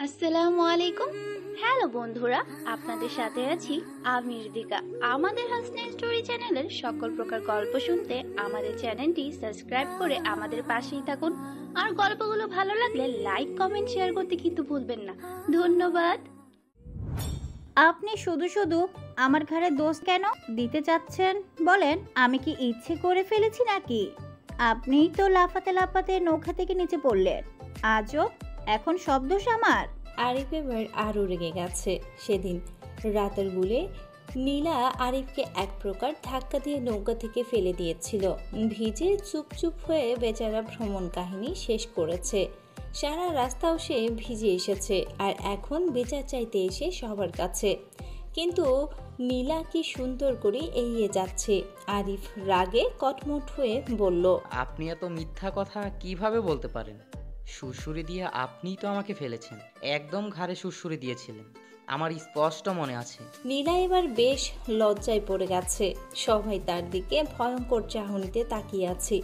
আসসালামু আলাইকুম। হ্যালো বন্ধুরা, আপনাদের সাথে আছি আমি রিদিকা। আমাদের হাসনা স্টোরি চ্যানেলের সকল প্রকার গল্প শুনতে আমাদের চ্যানেলটি সাবস্ক্রাইব করে আমাদের পাশেই থাকুন। আর গল্পগুলো ভালো লাগলে লাইক কমেন্ট শেয়ার করতে কিন্তু ভুলবেন না। ধন্যবাদ। আপনি শুধু শুধু আমার ঘাড়ে দোষ কেন দিতে চাচ্ছেন বলেন? আমি কি ইচ্ছে করে ফেলেছি নাকি? আপনিই তো লাফাতে লাফাতে নৌকা থেকে নিচে পড়লেন। আজও এখন সব দোষ আমার? আরিফ এবার আরও রেগে গেছে। সেদিন রাতের গুলে নীলা আরিফকে এক প্রকার ধাক্কা দিয়ে নৌকা থেকে ফেলে দিয়েছিল। ভিজে চুপ হয়ে বেচারা ভ্রমণ কাহিনী শেষ করেছে। সারা রাস্তাও সে ভিজে এসেছে আর এখন বিচার চাইতে এসে সবার কাছে। কিন্তু নীলা কি সুন্দর করে এগিয়ে যাচ্ছে। আরিফ রাগে কটমট হয়ে বলল, আপনি এত মিথ্যা কথা কিভাবে বলতে পারেন? সুড়সুড়ি দিয়ে আপনিই তো আমাকে ফেলেছেন। একদম ঘাড়ে সুড়সুড়ি দিয়েছিলেন, আমার স্পষ্ট মনে আছে। নীলা এবার বেশ লজ্জায় পড়ে গেছে। সবাই তার দিকে ভয়ঙ্কর চাহনিতে তাকিয়ে আছে।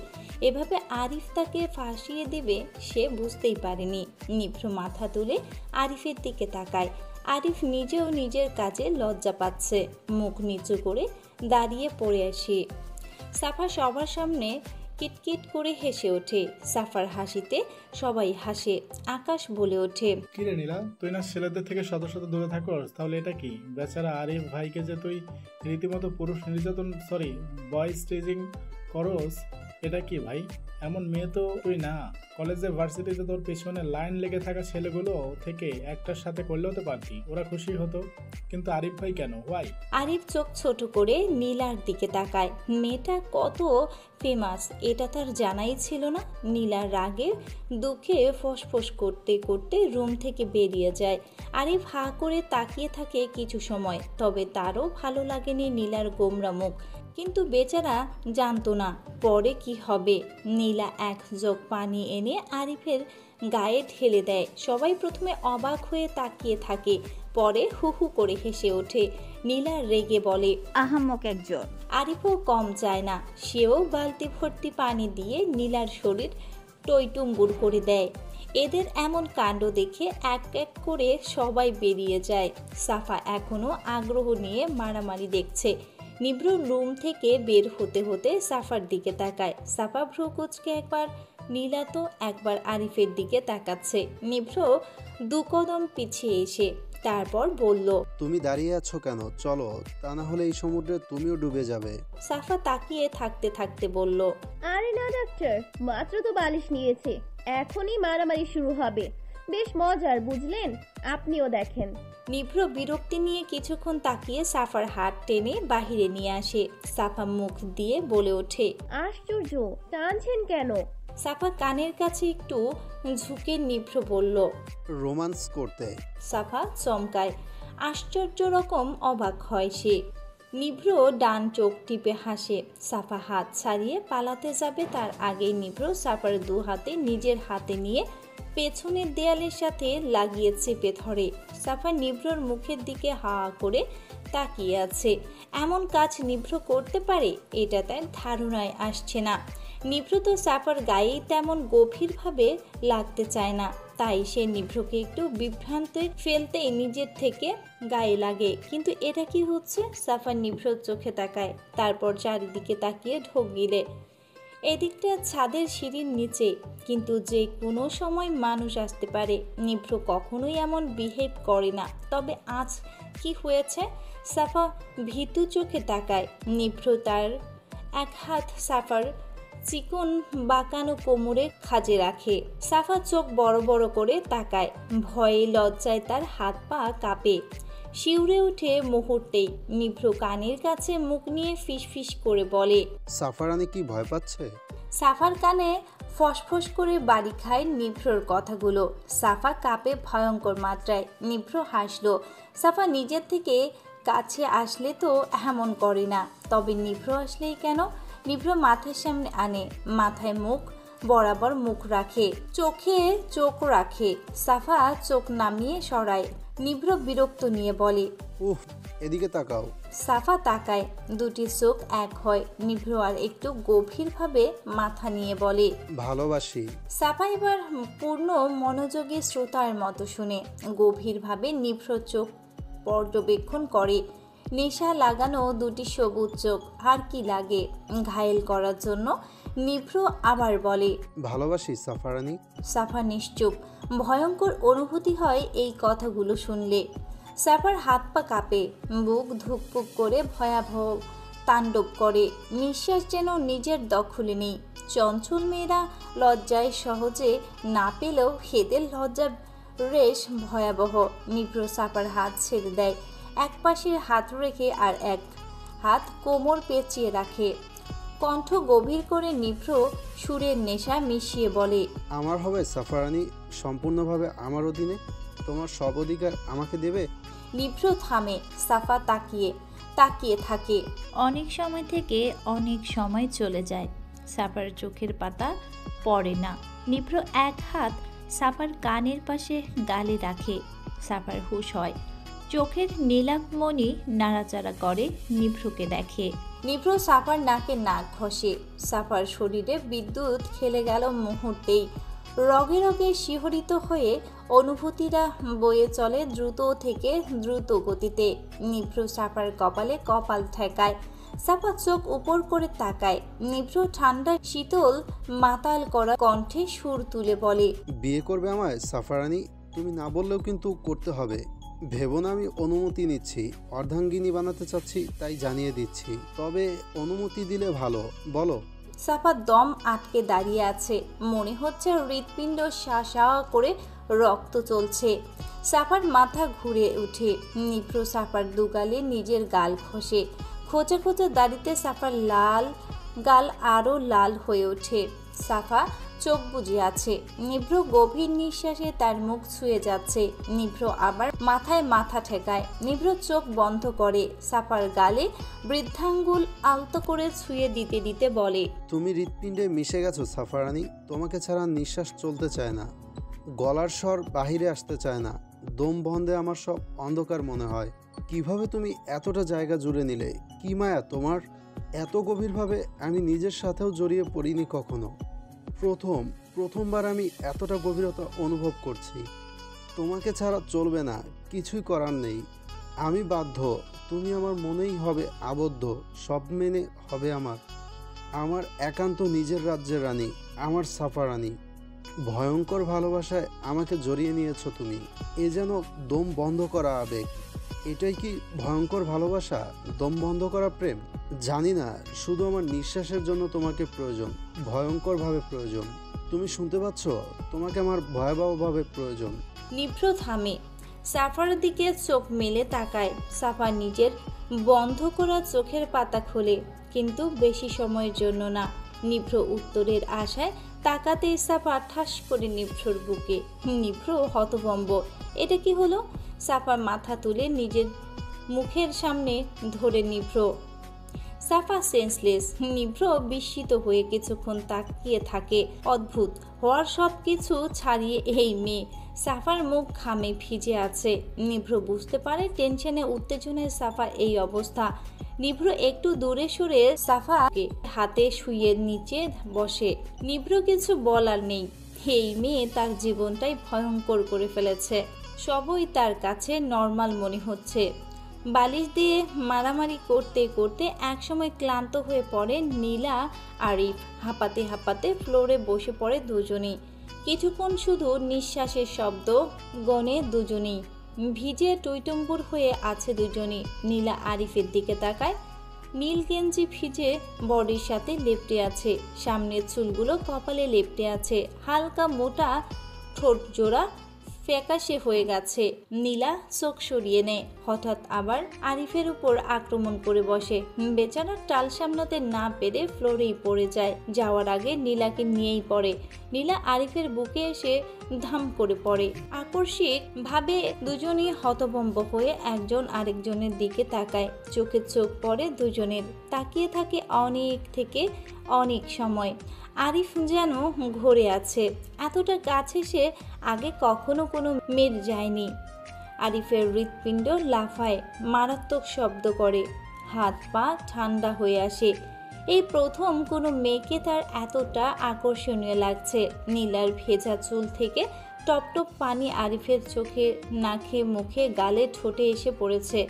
এভাবে আরিফ তাকে ফাঁসিয়ে দিবে সে বুঝতেই পারেনি। নিভ্র মাথা তুলে আরিফের দিকে তাকায়। আরিফ নিজেও নিজের কাজে লজ্জা পাচ্ছে। মুখ নিচু করে দাঁড়িয়ে পড়ে আসে। সাফা সবার সামনে কিটকিট করে হেসে ওঠে। সাফার হাসিতে সবাই হাসে। আকাশ বলে ওঠে, কিরে নীলা, তুই না ছেলেদের থেকে শত শত দূরে থাকস? তাহলে এটা কি? বেচারা আরিফ ভাইকে যে তুই রীতিমতো পুরুষ নির্যাতন বয় স্টেজিং করস, এটা কি ভাই? এমন মেয়ে তো তুই না। কলেজে ভার্সিটিতে তোর পেছনে লাইন লেগে থাকা ছেলেগুলো থেকে একটার সাথে করলেও তো পারতি, ওরা খুশি হতো। কিন্তু আরিফ ভাই কেন? হোয়াই? আরিফ চোখ ছোট করে নীলার দিকে তাকায়। মেয়েটা কত ফেমাস এটা তার জানাই ছিল না। নীলার রাগে দুঃখে ফসফস করতে করতে রুম থেকে বেরিয়ে যায়। আরিফ হাঁ করে তাকিয়ে থাকে কিছু সময়। তবে তারও ভালো লাগেনি নীলার গোমরা মুখ। কিন্তু বেচারা জানতো না পরে কি হবে। নীলা এক জগ পানি এনে আরিফের গায়ে ঢেলে দেয়। সবাই প্রথমে অবাক হয়ে তাকিয়ে থাকে, পরে হু হু করে হেসে ওঠে। নীলা রেগে বলে, আহাম্মক একজন। আরিফও কম চায় না। সেও বালতি ভর্তি পানি দিয়ে নীলার শরীর টইটুম্বুর করে দেয়। এদের এমন কাণ্ড দেখে এক এক করে সবাই বেরিয়ে যায়। সাফা এখনো আগ্রহ নিয়ে মারামারি দেখছে। নিভ্র রুম থেকে বের হতে হতে সাফার দিকে তাকায়। সাফা ভ্রু কুচকে একবার নীলা তো একবার আরিফের দিকে তাকাচ্ছে। নিভ্র দু কদম পিছিয়ে এসে তারপর বলল, তুমি দাঁড়িয়ে আছো কেন? চলো, তা না হলে এই সমুদ্রে তুমিও ডুবে যাবে। সাফা তাকিয়ে থাকতে থাকতে বলল, আরে না ডাক্তার, মাত্র তো বালিশ নিয়েছে, এখনই মারামারি শুরু হবে। বেশ মজার, বুঝলেন? আপনিও দেখেন। নিভ্র বিরক্তি নিয়ে কিছুক্ষণ তাকিয়ে সাফার হাত টেনে বাহিরে নিয়ে আসে। সাফা মুখ দিয়ে বলে ওঠে, আশ্চর্য, টানছেন কেন? সাফা কানের কাছে একটু ঝুঁকে নিভ্র বলল, রোমান্স করতে। সাফা চমকায়। আশ্চর্য রকম অবাক হয় সে। নিভ্র ডান চোখ টিপে হাসে। সাফা হাত ছাড়িয়ে পালাতে যাবে তার আগেই নিভ্র সাফার দু হাতে নিজের হাতে নিয়ে পেছনের দেয়ালের সাথে লাগিয়ে চেপে ধরে। সাফা নিভ্রর মুখের দিকে হা করে তাকিয়ে আছে। এমন কাজ নিভ্র করতে পারে এটা তার ধারণায় আসছে না। নিভ্র তো সাফার গায়ে তেমন গভীরভাবে লাগতে চায় না, তাই সে নিভ্রকে একটু বিভ্রান্তে ফেলতেই নিজের থেকে গায়ে লাগে। কিন্তু এটা কি হচ্ছে? সাফা নিভ্রর চোখে তাকায়, তারপর চারিদিকে তাকিয়ে ঢোক গিলে। এদিকটা ছাদের সিঁড়ির নিচে, কিন্তু যে কোনো সময় মানুষ আসতে পারে। নিভ্র কখনোই এমন বিহেভ করে না। তবে আজ কি হয়েছে? সাফা ভীতু চোখে তাকায়। নিভ্র তার এক হাত সাফার চিকন বাঁকানো কোমরে খাজে রাখে। সাফা চোখ বড় বড় করে তাকায়। ভয়ে লজ্জায় তার হাত পা কাঁপে। শিউরে উঠে মুহূর্তেই নিভ্র কানের কাছে মুখ নিয়ে ফিসফিস করে বলে, সাফারানি কি ভয় পাচ্ছে? সাফার কানে ফসফস করে বাড়ি খায় নিভ্রর কথাগুলো। সাফা কাঁপে ভয়ঙ্কর মাত্রায়। নিভ্র হাসলো। সাফা নিজের থেকে কাছে আসলে তো এমন করে না, তবে নিভ্র আসলেই কেন? নিভ্র মাথার সামনে আনে, মাথায় মুখ বরাবর মুখ রাখে, চোখে চোখ রাখে। সাফা চোখ নামিয়ে সরায়। নিভ্র বিরক্ত নিয়ে বলে, উহ, এদিকে তাকাও। সাফা তাকায়, দুটি চোখ এক হয়। নিভ্র আর একটু গভীরভাবে মাথা নিয়ে বলে, ভালোবাসি। সাফা এবার পূর্ণ মনোযোগী শ্রোতার মতো শুনে গভীরভাবে নিভ্র চোখ পর্যবেক্ষণ করে। নেশা লাগানো দুটি সবুজ চোখ আর কি লাগে ঘায়েল করার জন্য। নিভ্র আবার বলে, ভালোবাসি সাফারানী। সাফা নিশ্চুপ। ভয়ঙ্কর অনুভূতি হয় এই কথাগুলো শুনলে। সাফার হাত পা কাঁপে, বুক ধুকপুক করে ভয়াবহ তাণ্ডব করে। নিঃশ্বাস যেন নিজের দখলে নেই। চঞ্চল মেয়েরা লজ্জায় সহজে না পেলেও হেদের লজ্জার রেশ ভয়াবহ। নিভ্র সাফার হাত ছেড়ে দেয়, এক পাশে হাত রেখে আর এক হাত কোমর পেঁচিয়ে রাখে। কণ্ঠ গভীর করে নিভ্র সুরের নেশা মিশিয়ে বলে, আমার হবে সাফারানী, সম্পূর্ণভাবে আমার অধীনে। তোমার সব অধিকার আমাকে দেবে। নিভ্র থামে। সাফা তাকিয়ে থাকে। অনেক সময় থেকে অনেক সময় চলে যায়, সাফার চোখের পাতা পড়ে না। নিভ্র এক হাত সাফার কানের পাশে গালে রাখে। সাফার হুঁশ হয়, চোখের নীলাভমণি নাড়াচাড়া করে, নিভ্রকে দেখে। নিভ্র সাফার নাকে নাক ঘষে। সাফার শরীরে বিদ্যুৎ খেলে গেল মুহূর্তেই। রগে রগে শিহরিত হয়ে অনুভূতিরা বয়ে চলে দ্রুত থেকে দ্রুত গতিতে। নিভ্র সাফার কপালে কপাল ঠেকায়। সাফা চোখ উপর করে তাকায়। নিভ্র ঠান্ডা শীতল মাতাল করা কণ্ঠে সুর তুলে বলে, বিয়ে করবে আমায় সাফারানী? তুমি না বললেও কিন্তু করতে হবে। ভেবো না আমি অনুমতি নিচ্ছি। অর্ধাঙ্গিনী বানাতে চাচ্ছি, তাই জানিয়ে দিচ্ছি। তবে অনুমতি দিলে ভালো। বলো। সাফা দম আটকে দাঁড়িয়ে আছে। মনে হচ্ছে হৃৎপিণ্ড শা করে রক্ত চলছে। সাফার মাথা ঘুরে উঠে। নিভ্র সাফার দুগালে নিজের গাল ঘষে। খোঁচা খোঁচা দাড়িতে সাফার লাল গাল আরও লাল হয়ে ওঠে। সাফা চোখ বুজে আছে। নিভ্র গভীর নিঃশ্বাসে তার মুখ ছুঁয়ে যাচ্ছে। নিভ্র আবার মাথায় মাথা ঠেকায়। নিভ্র চোখ বন্ধ করে। সাফার গালে বৃদ্ধাঙ্গুল আলতো করে ছুঁয়ে দিতে দিতে বলে, তুমি হৃৎপিণ্ডে মিশে গেছো সাফারানী। তোমাকে ছাড়া নিঃশ্বাস চলতে চায় না, গলার স্বর বাহিরে আসতে চায় না। দম বন্ধে আমার সব অন্ধকার মনে হয়। কিভাবে তুমি এতটা জায়গা জুড়ে নিলে? কি মায়া তোমার? এত গভীরভাবে আমি নিজের সাথেও জড়িয়ে পড়িনি কখনো। প্রথমবার আমি এতটা গভীরতা অনুভব করছি। তোমাকে ছাড়া চলবে না, কিছুই করার নেই। আমি বাধ্য। তুমি আমার মনেই হবে আবদ্ধ। সব মেনে হবে আমার একান্ত নিজের রাজ্যের রানী, আমার সাফারানী। ভয়ঙ্কর ভালোবাসায় আমাকে জড়িয়ে নিয়েছো তুমি। এ যেন দম বন্ধ করা আবেগ। এটাই কি ভয়ঙ্কর ভালোবাসা? দম বন্ধ করা প্রেম? জানি না, শুধু আমার নিঃশ্বাসের জন্য তোমাকে প্রয়োজন, ভয়ঙ্করভাবে প্রয়োজন। তুমি শুনতে পাচ্ছ? তোমাকে আমার ভয়াবহভাবে প্রয়োজন। নিভ্র থামে। সাফার দিকে চোখ মেলে তাকায়। সাফা নিজের বন্ধ করা চোখের পাতা খোলে, কিন্তু বেশি সময়ের জন্য না। নিভ্র উত্তরের আশায় তাকাতেই সাফা ঠাস করে নিভ্রর বুকে। নিভ্র হতভম্ব। এটা কি হলো? সাফার মাথা তুলে নিজের মুখের সামনে ধরে নিভ্র। সাফা সেন্সলেস। নিভ্র বিস্মিত হয়ে কিছুক্ষণ তাকিয়ে থাকে। অদ্ভুত হওয়ার সব কিছু ছাড়িয়ে এই মেয়ে। সাফার মুখ ঘামে ভিজে আছে। নিভ্র বুঝতে পারে টেনশনে উত্তেজনায় সাফা এই অবস্থা। নিভ্র একটু দূরে সরে সাফাকে হাতে শুয়ে নিচে বসে। নিভ্র কিছু বলার নেই। এই মেয়ে তার জীবনটাই ভয়ঙ্কর করে ফেলেছে। সবই তার কাছে নর্মাল মনে হচ্ছে। বালিশ দিয়ে মারামারি করতে করতে একসময় ক্লান্ত হয়ে পড়ে নীলা আরিফ। হাঁপাতে হাঁপাতে ফ্লোরে বসে পড়ে দুজনেই। কিছুক্ষণ শুধু নিঃশ্বাসের শব্দ গনে দুজনেই। ভিজে টইটম্বুর হয়ে আছে দুজনেই। নীলা আরিফের দিকে তাকায়। নীল গেঞ্জি ভিজে বডির সাথে লেপ্টে আছে। সামনের চুলগুলো কপালে লেপ্টে আছে। হালকা মোটা ঠোঁট জোড়া ফ্যাকাশে হয়ে গেছে। নীলা চোখ সরিয়ে নেয়। হঠাৎ আবার আরিফের উপর আক্রমণ করে বসে। বেচারা টাল সামলাতে না পেরে ফ্লোরেই পড়ে যায়। যাওয়ার আগে নীলাকে নিয়েই পড়ে। নীলা আরিফের বুকে এসে ধাম করে পড়ে। আকস্মিক ভাবে দুজনেই হতভম্ব হয়ে একজন আরেকজনের দিকে তাকায়। চোখে চোখ পড়ে দুজনের। তাকিয়ে থাকে অনেক থেকে অনেক সময়। আরিফ যেন ঘরে আছে। এতটা কাছে সে আগে কখনো কোনো মেয়ের যায়নি। আরিফের হৃৎপিণ্ড লাফায়, মারাত্মক শব্দ করে, হাত পা ঠান্ডা হয়ে আসে। এই প্রথম কোনো মেয়েকে তার এতটা আকর্ষণীয় লাগছে। নীলার ভেজা চুল থেকে টপ টপ পানি আরিফের চোখে, নাকে, মুখে, গালে, ঠোঁটে এসে পড়েছে।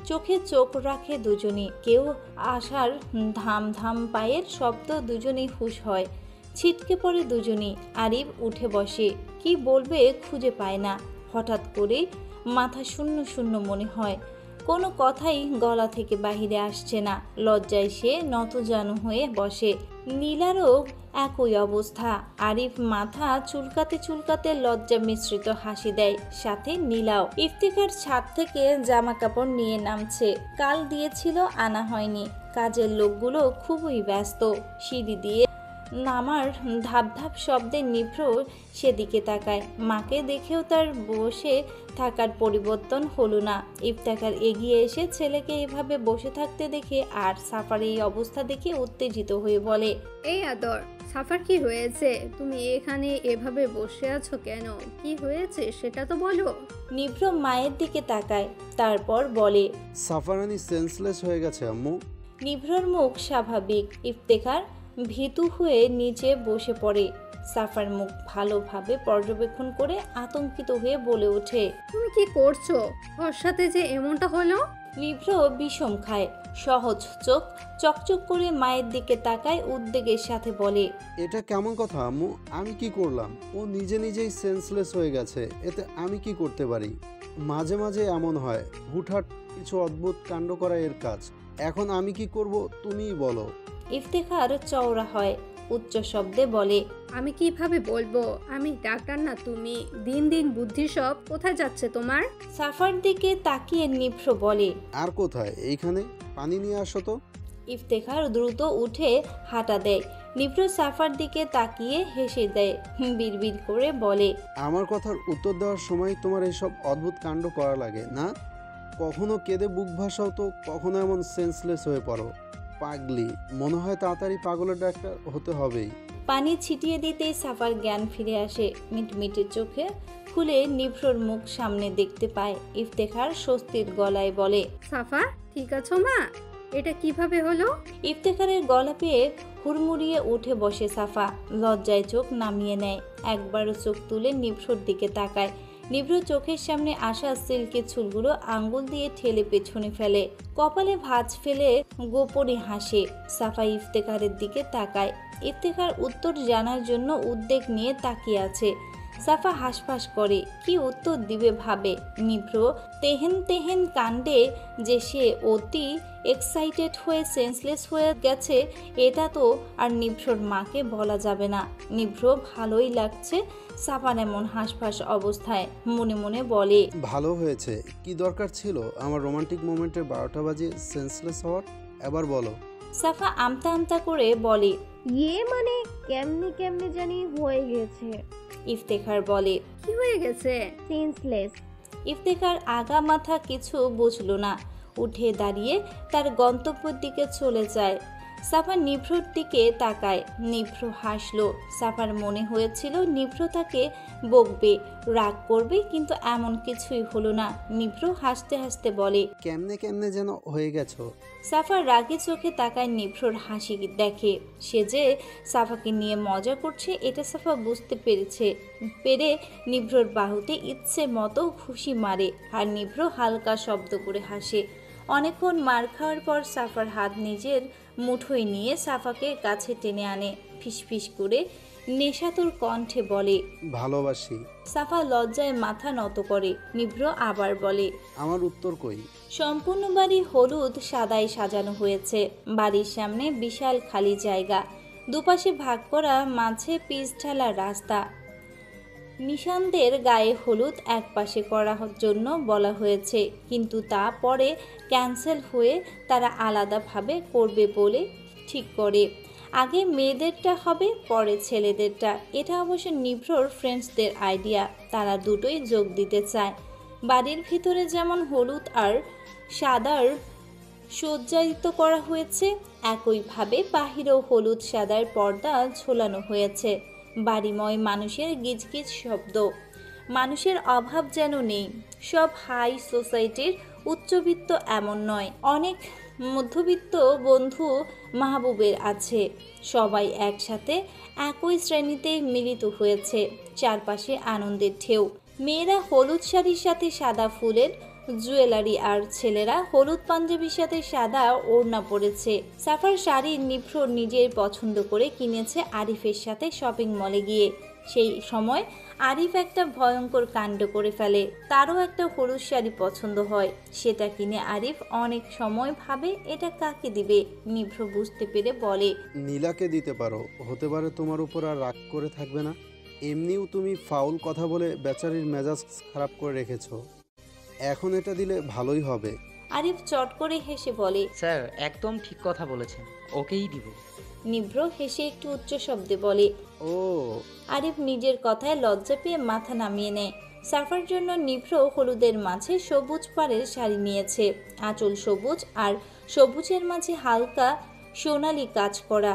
চোখে চোখ রাখে দুজনই। কেউ আসার ধাম ধাম পায়ের শব্দ, দুজনেই হুঁশ হয়। ছিটকে পড়ে দুজনই। আরিফ উঠে বসে, কি বলবে খুঁজে পায় না। হঠাৎ করে মাথা শূন্য শূন্য মনে হয়, কোনো কথাই গলা থেকে বাহিরে আসছে না। লজ্জায় সে নতজানু হয়ে বসে। নীলারও একই অবস্থা। আরিফ মাথা চুলকাতে চুলকাতে লজ্জা মিশ্রিত হাসি দেয়, সাথে নীলাও। ইফতিখার ছাদ থেকে জামা কাপড় নিয়ে নামছে। কাল দিয়েছিল, আনা হয়নি। কাজের লোকগুলো খুবই ব্যস্ত। সিঁড়ি দিয়ে নামার ধাপ ধাপ শব্দে নিভ্র সেদিকে তাকায়। মাকে দেখেও তার বসে থাকার পরিবর্তন হলো না। ইফতেখার এগিয়ে এসে ছেলেকে এভাবে বসে থাকতে দেখে আর সাফার এই অবস্থা দেখে উত্তেজিত হয়ে বলে, এই আদর, সাফার কি হয়েছে? তুমি এখানে এভাবে বসে আছো কেন? কি হয়েছে সেটা তো বলো। নিভ্র মায়ের দিকে তাকায়, তারপর বলে, সাফারানি সেন্সলেস হয়ে গেছে আম্মু। নিভ্রর মুখ স্বাভাবিক। ইফতেখার ভীতু হয়ে নিচে বসে পড়ে। সাফার মুখ ভালোভাবে পর্যবেক্ষণ করে আতঙ্কিত হয়ে বলে ওঠে, তুমি কি করছো? ওর সাথে যে এমনটা হলো। নিভ্র বিষম খায়। সহজ চোখ চকচক করে মায়ের দিকে তাকায়, উদ্বেগের সাথে বলে, এটা কেমন কথা আম্মু? আমি কি করলাম? ও নিজে নিজেই সেন্সলেস হয়ে গেছে, এতে আমি কি করতে পারি? মাঝে মাঝে এমন হয়, হুটহাট কিছু অদ্ভুত কাণ্ড করা এর কাজ। এখন আমি কি করব তুমিই বলো। ইফতেখার চওড়া হয়, উচ্চ শব্দে বলে, আমি কিভাবে বলবো? আমি ডাক্তার না তুমি। দিন দিন বুদ্ধি সব কোথায় যাচ্ছে তোমার? সাফার দিকে তাকিয়ে নিভ্র বলে, আর কোথায়? এইখানে পানি নিয়ে আসো তো। ইফতেখার দ্রুত উঠে হাঁটা দেয়। নিভ্র সাফার দিকে তাকিয়ে হেসে দেয়, বিড়বিড় করে বলে, আমার কথার উত্তর দেওয়ার সময় তোমার এইসব অদ্ভুত কাণ্ড করা লাগে না? কখনো কেঁদে বুক ভাসাও তো, কখনো এমন সেন্সলেস হয়ে পড়ো। পাগলি, মনে হয় তাড়াতাড়ি পাগলের ডাক্তার হতে হবেই। পানি ছিটিয়ে দিতেই সাফার জ্ঞান ফিরে আসে। মিটমিটে চোখে খুলে নিভ্রর মুখ সামনে দেখতে পায়। ইফতেখার স্বস্তির গলায় বলে, সাফা ঠিক আছো মা? এটা কিভাবে হলো? ইফতেখারের গলা পেয়ে হুড়মুড়িয়ে উঠে বসে সাফা। লজ্জায় চোখ নামিয়ে নেয়। একবারও চোখ তুলে নিভ্রর দিকে তাকায়। নিভ্র চোখের সামনে আসা সিল্কের চুলগুলো আঙ্গুল দিয়ে ঠেলে পেছনে ফেলে। কপালে ভাঁজ ফেলে গোপনে হাসে। সাফা ইফতেখারের দিকে তাকায়। ইফতেখার উত্তর জানার জন্য উদ্বেগ নিয়ে তাকিয়ে আছে। সাফা হাসফাস করে, কি উত্তর দিবে ভাবে। নিভ্র তেহেন তেহেন কাণ্ডে যে সে অতি এক্সাইটেড হয়ে সেন্সলেস হয়ে গেছে, এটা তো আর নিভ্রর মাকে বলা যাবে না। নিভ্র ভালোই লাগছে সাফার এমন হাসফাস অবস্থায়। মনে মনে বলে, ভালো হয়েছে। কি দরকার ছিল আমার রোমান্টিক মোমেন্টের 12টা বাজে সেন্সলেস হওয়ার? এবার বলো। সাফা আমতা আমতা করে বলে, মানে কেমনে কেমনে জানি হয়ে গেছে। ইফতেখার বলে, কি হয়ে গেছে? সেন্সলেস। ইফতেখার আগা মাথা কিছু বুঝলো না। উঠে দাঁড়িয়ে তার গন্তব্যের দিকে চলে যায়। সাফা নিভ্রর দিকে তাকায়। নিভ্র হাসলো। সাফার মনে হয়েছিল নিভ্র তাকে বকবে, রাগ করবে, কিন্তু এমন কিছুই হলো না। নিভ্র হাসতে হাসতে বলে, কেমনে কেমনে যেন হয়ে গেছো। সাফার রাগে চোখে তাকায় নিভ্রর হাসি দেখে। সে যে সাফাকে নিয়ে মজা করছে এটা সাফা বুঝতে পেরে নিভ্রর বাহুতে ইচ্ছে মতো ঘুষি মারে, আর নিভ্র হালকা শব্দ করে হাসে। অনেকক্ষণ মার খাওয়ার পর সাফার হাত নিজের মুঠোয় নিয়ে সাফাকে কাছে টেনে আনে। ফিসফিস করে নেশাতুর কণ্ঠে বলে, ভালোবাসি। সাফা লজ্জায় মাথা নত করে। নিভ্র আবার বলে, আমার উত্তর কই? সম্পূর্ণ বাড়ি হলুদ সাদায় সাজানো হয়েছে। বাড়ির সামনে বিশাল খালি জায়গা, দুপাশে ভাগ করা, মাঝে পিচ ঢালা রাস্তা। নিশানদের গায়ে হলুদ এক পাশে করার জন্য বলা হয়েছে, কিন্তু তা পরে ক্যান্সেল হয়ে তারা আলাদাভাবে করবে বলে ঠিক করে। আগে মেয়েদেরটা হবে, পরে ছেলেদেরটা। এটা অবশ্য নিভ্রর ফ্রেন্ডসদের আইডিয়া। তারা দুটোই যোগ দিতে চায়। বাড়ির ভিতরে যেমন হলুদ আর সাদার সজ্জায়িত করা হয়েছে, একইভাবে বাহিরেও হলুদ সাদার পর্দা ঝোলানো হয়েছে। বাড়িময় মানুষের গিজগিজ শব্দ। মানুষের অভাব যেন নেই। সব হাই সোসাইটির উচ্চবিত্ত এমন নয়, অনেক মধ্যবিত্ত বন্ধু মাহবুবের আছে। সবাই একসাথে একই শ্রেণীতে মিলিত হয়েছে, চারপাশে আনন্দের ঢেউ। মেয়েরা হলুদ শাড়ির সাথে সাদা ফুলের জুয়েলারি আর ছেলেরা হলুদ পাঞ্জাবির সাথে সাদা ওড়না পরেছে। সাফার শাড়ি নিভ্র নিজের পছন্দ করে কিনেছে আরিফের সাথে শপিং মলে গিয়ে। সেই সময় আরিফ একটা ভয়ঙ্কর কাণ্ড করে ফেলে। তারও একটা হলুদ শাড়ি পছন্দ হয়, সেটা কিনে আরিফ অনেক সময় ভাবে এটা কাকে দিবে। নিভ্র বুঝতে পেরে বলে, নীলাকে দিতে পারো, হতে পারে তোমার উপর আর রাগ করে থাকবে না। এমনিও তুমি ফাউল কথা বলে বেচারির মেজাজ খারাপ করে রেখেছো, এখন এটা দিলে ভালোই হবে। আরিফ চট করে হেসে বলে, স্যার একদম ঠিক কথা বলেছেন, ওকেই দিব। নিভ্র হেসে একটু উচ্চ শব্দে বলে, ও আরিফ নিজের কথায় লজ্জা পেয়ে মাথা নামিয়ে নেয়। সাফার জন্য নিভ্র হলুদের মাঝে সবুজ পাড়ের শাড়ি নিয়েছে, আঁচল সবুজ আর সবুজের মাঝে হালকা সোনালি কাজ করা।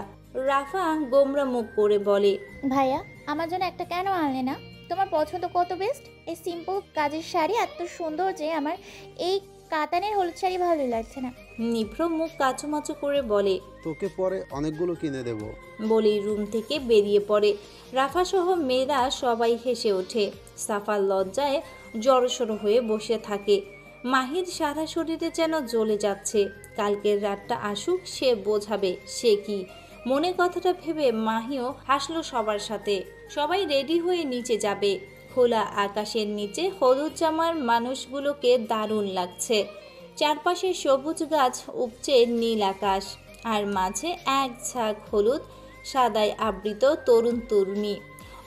রাফা গোমরা মুখ করে বলে, ভাইয়া আমার জন্য একটা কেন আনলে না? তোমার পছন্দ কত বেস্ট। এই সিম্পল কাজের শাড়ি এত সুন্দর যে আমার এই কাতানের হলুদ শাড়ি ভালো লাগছে না। নিভ্র মুখ কাচুমাচু করে বলে, তোকে পরে অনেকগুলো কিনে দেব। বলেই রুম থেকে বেরিয়ে পড়ে। রাফা সহ মেয়েরা সবাই হেসে ওঠে। সাফার লজ্জায় জড়সড় হয়ে বসে থাকে। মাহির সারা শরীরে যেন জ্বলে যাচ্ছে। কালকের রাতটা আসুক, সে বোঝাবে সে কি। মনে কথাটা ভেবে মাহিও হাসলো সবার সাথে। সবাই রেডি হয়ে নিচে যাবে। খোলা আকাশের নিচে হলুদ জামার মানুষগুলোকে দারুণ লাগছে। চারপাশে সবুজ গাছ উপচে নীল আকাশ, আর মাঝে এক ঝাঁক হলুদ সাদায় আবৃত তরুণ তরুণী।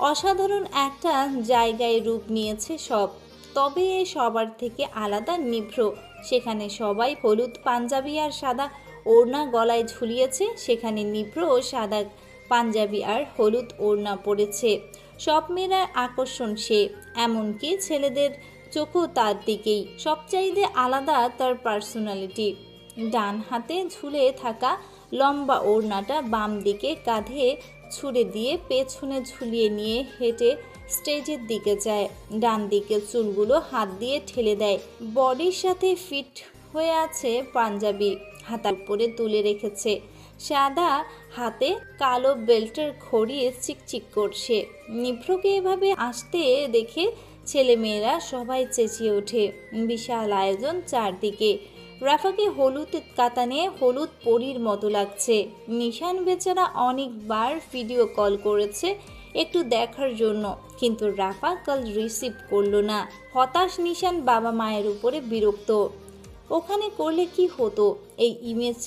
অসাধারণ একটা জায়গায় রূপ নিয়েছে সব। তবে এ সবার থেকে আলাদা নিভ্র। সেখানে সবাই হলুদ পাঞ্জাবি আর সাদা ওড়না গলায় ঝুলিয়েছে, সেখানে নিভ্র সাদা পাঞ্জাবি আর হলুদ ওড়না পরেছে। সব মেয়েরার আকর্ষণ সে, এমনকি ছেলেদের চোখও তার দিকেই। সবচাইতে আলাদা তার পার্সোনালিটি। ডান হাতে ঝুলে থাকা লম্বা ওড়নাটা বাম দিকে কাঁধে ছুঁড়ে দিয়ে পেছনে ঝুলিয়ে নিয়ে হেঁটে স্টেজের দিকে যায়। ডান দিকে চুলগুলো হাত দিয়ে ঠেলে দেয়। বডির সাথে ফিট হয়ে আছে পাঞ্জাবি, হাতার উপরে তুলে রেখেছে। সাদা হাতে কালো বেল্টের ঘড়ি চিকচিক করছে। নিভ্রকে এভাবে আসতে দেখে ছেলেমেয়েরা সবাই চেঁচিয়ে ওঠে। বিশাল আয়োজন চারদিকে। রাফাকে হলুদ কাতানে হলুদ পরীর মতো লাগছে। নিশান বেচারা অনেকবার ভিডিও কল করেছে একটু দেখার জন্য, কিন্তু রাফা কল রিসিভ করলো না। হতাশ নিশান বাবা মায়ের উপরে বিরক্ত। ওখানে করলে কি হতো, এই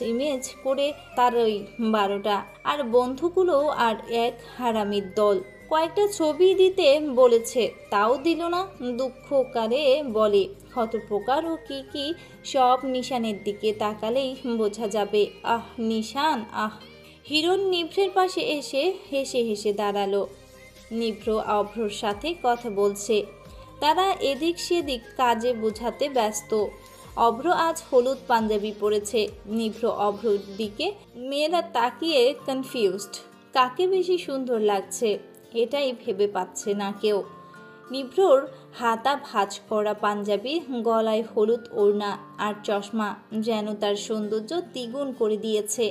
ইমেজ করে তার ওই 12টা আর বন্ধুগুলো আর এক হারামির দল। কয়েকটা ছবি দিতে বলেছে, তাও দিল না। দুঃখকারে বলে, হতপ্রকার ও কি সব নিশানের দিকে তাকালেই বোঝা যাবে। আহ নিশান আহ। হিরণ নিভ্রের পাশে এসে হেসে হেসে দাঁড়ালো। নিভ্র অভ্রর সাথে কথা বলছে। তারা এদিক সেদিক কাজে বোঝাতে ব্যস্ত। অভ্র আজ হলুদ পাঞ্জাবি পরেছে। নিভ্র অভ্রর দিকে মেয়েরা তাকিয়ে কনফিউজড। কাকে বেশি সুন্দর লাগছে এটাই ভেবে পাচ্ছে না কেউ। নিভ্রর হাতা ভাঁজ করা পাঞ্জাবি, গলায় হলুদ ওড়না আর চশমা যেন তার সৌন্দর্য দ্বিগুণ করে দিয়েছে।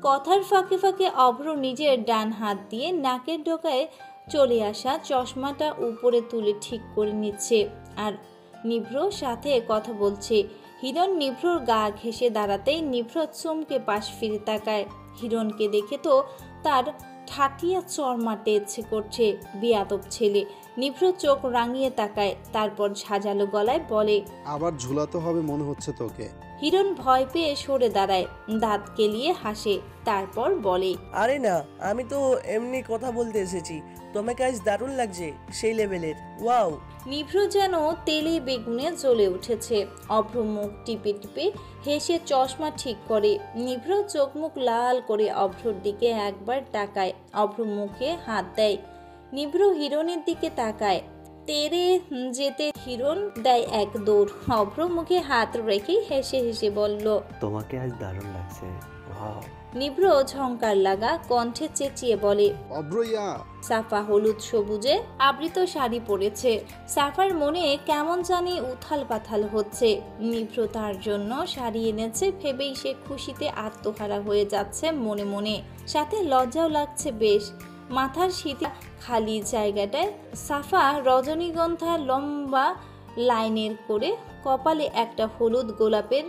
কথার ফাঁকে ফাঁকে অভ্র নিজের ডান হাত দিয়ে নাকের ডোকায় চলে আসা চশমাটা উপরে তুলে ঠিক করে নিচ্ছে আর নিভ্রর সাথে কথা বলছে। হিরণ নিভ্রর গা ঘেঁষে দাঁড়াতেই নিভ্র চমকে পাশ ফিরে তাকায়। হিরণকে দেখে তো তার ঠাটিয়া চর মারতে ইচ্ছে করছে। বেয়াদব ছেলে। নিভ্র চোখ রাঙিয়ে তাকায়, তারপর ঝাঁঝালো গলায় বলে, আবার ঝুলাতে হবে মনে হচ্ছে তোকে। হিরণ ভয় পেয়ে সরে দাঁড়ায়, দাঁত কেলিয়ে হাসে, তারপর বলে, আরে না, আমি তো এমনি কথা বলতে এসেছি। তোমাকে আজ দারুণ লাগছে, সেই লেভেলের। ওয়াও। নিভ্র যেন তেলে বেগুনে জ্বলে উঠেছে। অভ্র মুখ টিপে টিপে হেসে চশমা ঠিক করে। নিভ্র চোখ মুখ লাল করে অভ্রর দিকে একবার তাকায়। অভ্র মুখে হাত দেয়। নিভ্র হিরণের দিকে তাকায়। তেরে যেতে হিরণ দেয় এক দৌড়। অভ্র মুখে হাত রেখে হেসে হেসে বলল, তোমাকে আজ দারুণ লাগছে। ওয়াও। নিভ্র ঝংকার লাগা কণ্ঠে চেঁচিয়ে বলে, অব্রইয়া। সাফা হলুদ সবুজে আবৃত শাড়ি পরেছে। সাফার মনে কেমন জানি উথাল পাথাল হচ্ছে। নিভ্র তার জন্য শাড়ি এনেছে ভেবেই সে খুশিতে আত্মহারা হয়ে যাচ্ছে মনে মনে, সাথে লজ্জাও লাগছে বেশ। মাথার শীতে খালি জায়গাটায় সাফা রজনীগন্ধা লম্বা লাইনের করে, কপালে একটা হলুদ গোলাপের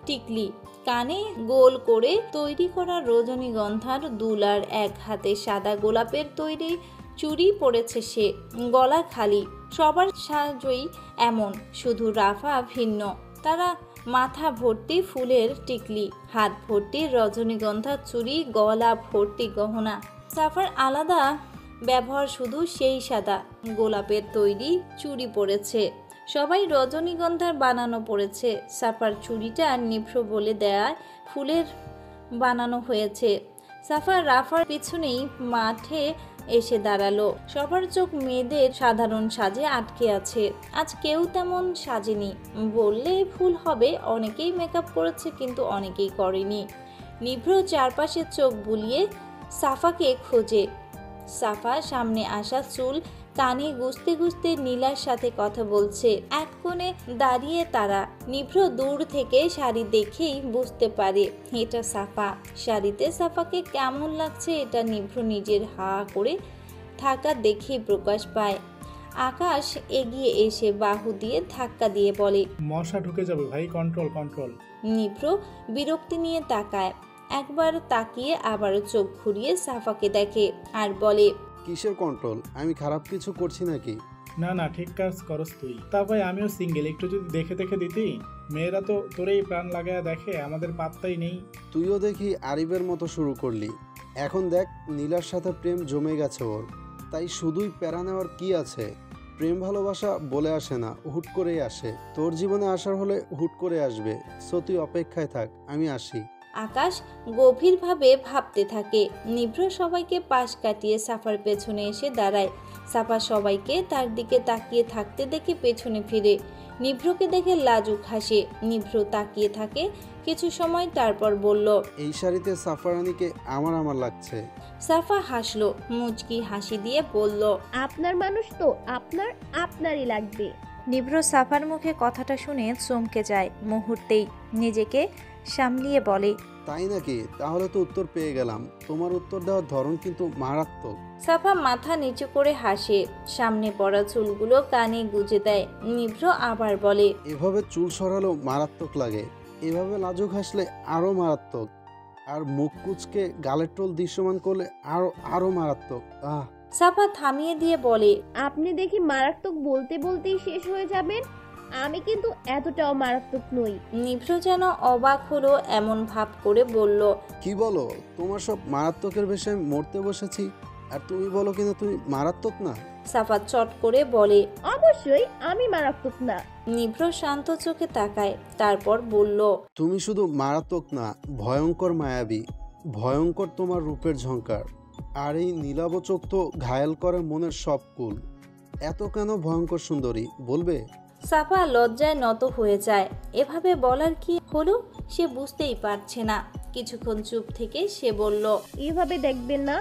টিকলি, কানে গোল করে তৈরি করা রজনীগন্ধার দুল, আর এক হাতে সাদা গোলাপের তৈরি চুড়ি পরেছে সে, গলা খালি। সবার সাজই এমন, শুধু রাফা ভিন্ন। তারা মাথা ভর্তি ফুলের টিকলি, হাত ভর্তি রজনীগন্ধা চুড়ি, গলা ভর্তি গহনা। সাফার আলাদা ব্যবহার শুধু সেই সাদা গোলাপের তৈরি চুড়ি পরেছে। সবাই রজনীগন্ধার বানানো পড়েছে। সাফার চুড়িটা নিভ্র বলে দেয়া ফুলের বানানো হয়েছে। সাফা রাফার পিছনেই মাঠে এসে দাঁড়ালো। সবার চোখ মেয়েদের সাধারণ সাজে আটকে আছে। আজ কেউ তেমন সাজেনি বললে ভুল হবে। অনেকেই মেকআপ করেছে, কিন্তু অনেকেই করেনি। নিভ্র চারপাশে চোখ বুলিয়ে সাফাকে খোঁজে। সাফা সামনে আসা চুল কানে গুজতে গুজতে নীলার সাথে কথা বলছে। এক কোণে দাঁড়িয়ে তারা। নিভ্র দূর থেকে শাড়ি দেখেই বুঝতে পারে এটা সাফা। শাড়িতে সাফাকে কেমন লাগছে এটা নিভ্র নিজের হা করে থাকা দেখেই প্রকাশ পায়। আকাশ এগিয়ে এসে বাহু দিয়ে ধাক্কা দিয়ে বলে, মশা ঢুকে যাবে ভাই, কন্ট্রোল কন্ট্রোল। নিভ্র বিরক্তি নিয়ে তাকায়। একবার তাকিয়ে আবারও চোখ ঘুরিয়ে সাফাকে দেখে আর বলে, কিসের কন্ট্রোল? আমি খারাপ কিছু করছি নাকি? না না, ঠিক কাজ করস তুই। তা ভাই আমিও সিঙ্গেল, একটু যদি দেখে দেখে দিতি। মেয়েরা তো তোরেই প্রাণ লাগায় দেখে, আমাদের পাত্তাই নেই। তুইও দেখি আরিফের মতো শুরু করলি। এখন দেখ নীলার সাথে প্রেম জমে গেছে ওর, তাই শুধুই প্যারা নেওয়ার কি আছে? প্রেম ভালোবাসা বলে আসে না, হুট করেই আসে। তোর জীবনে আসার হলে হুট করে আসবে। সো তুই অপেক্ষায় থাক, আমি আসি। আকাশ গভীরভাবে ভাবতে থাকে। নিভ্র সবাইকে পাশ কাটিয়ে সাফার পেছনে এসে দাঁড়ায়। সাফা সবাইকে তার দিকে তাকিয়ে থাকতে দেখে পেছনে ফিরে। নিভ্রকে দেখে লাজুক হাসে। নিভ্র তাকিয়ে থাকে কিছু সময়, তারপর বলল, এই শাড়িতে সাফারানিকে আমার আমার লাগছে। সাফা হাসলো, মুচকি হাসি দিয়ে বলল, আপনার মানুষ তো আপনারই লাগবে। নিভ্র সাফার মুখে কথাটা শুনে চমকে যায়। মুহূর্তেই নিজেকে সামলিয়ে বলে, তাই নাকি? তাহলে তো উত্তর পেয়ে গেলাম। তোমার উত্তর দেওয়ার ধরন কিন্তু মারাত্মক। সাফা মাথা নিচু করে হাসে, সামনে পড়া চুলগুলো কানে গুজে দেয়। নিভ্র আবার বলে, এভাবে চুল সরালেও মারাত্মক লাগে, এভাবে লাজুক হাসলে আরো মারাত্মক, আর মুখ কুচকে গালের টোল দৃশ্যমান করলে আরো আরো মারাত্মক। সাফা থামিয়ে দিয়ে বলে, আপনি দেখি মারাত্মক বলতে বলতেই শেষ হয়ে যাবেন। আমি কিন্তু এতটাও মারাত্মক নই। নিভ্র যেন অবাক হলো, এমন ভাব করে বলল, কি বলো? তোমার সব মারাত্মকের বেশে আমি মরতে বসেছি, আর তুমি বলো কিনা তুমি মারাত্মক না? সাফা চট করে বলে, অবশ্যই আমি মারাত্মক না। নিভ্র শান্ত চোখে তাকায়, তারপর বলল, তুমি শুধু মারাত্মক না, ভয়ঙ্কর মায়াবী, ভয়ঙ্কর তোমার রূপের ঝংকার। আর এই নীলাভ চোখ তো ঘায়াল করে মনের সব কুল। এত কেন ভয়ঙ্কর সুন্দরী বলবে? সাফা লজ্জায় নত হয়ে যায়। এভাবে বলার কি হলো সে বুঝতেই পারছে না। কিছুক্ষণ চুপ থেকে সে বলল, এভাবে দেখবেন না,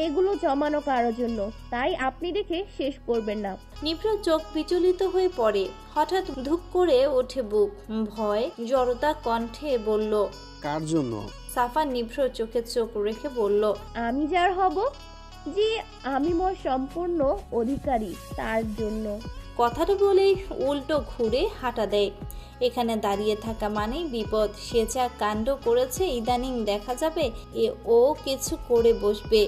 এগুলো জমানো কারোর জন্য, তাই আপনি দেখে শেষ করবেন না। নিভ্র চোখ বিচলিত হয়ে পড়ে। হঠাৎ ধুক করে ওঠে বুক। ভয় জড়তা কণ্ঠে বলল, কার জন্য? সাফা নিভ্র চোখে চোখ রেখে বলল, আমি যার হব, যে আমি মোর সম্পূর্ণ অধিকারী, তার জন্য। কথাটা বলেই উল্টো ঘুরে হাঁটা দেয়। এখানে দাঁড়িয়ে থাকা মানেই বিপদ। সে যা কাণ্ড করেছে ইদানিং দেখা যাবে ও কিছু করে বসবে।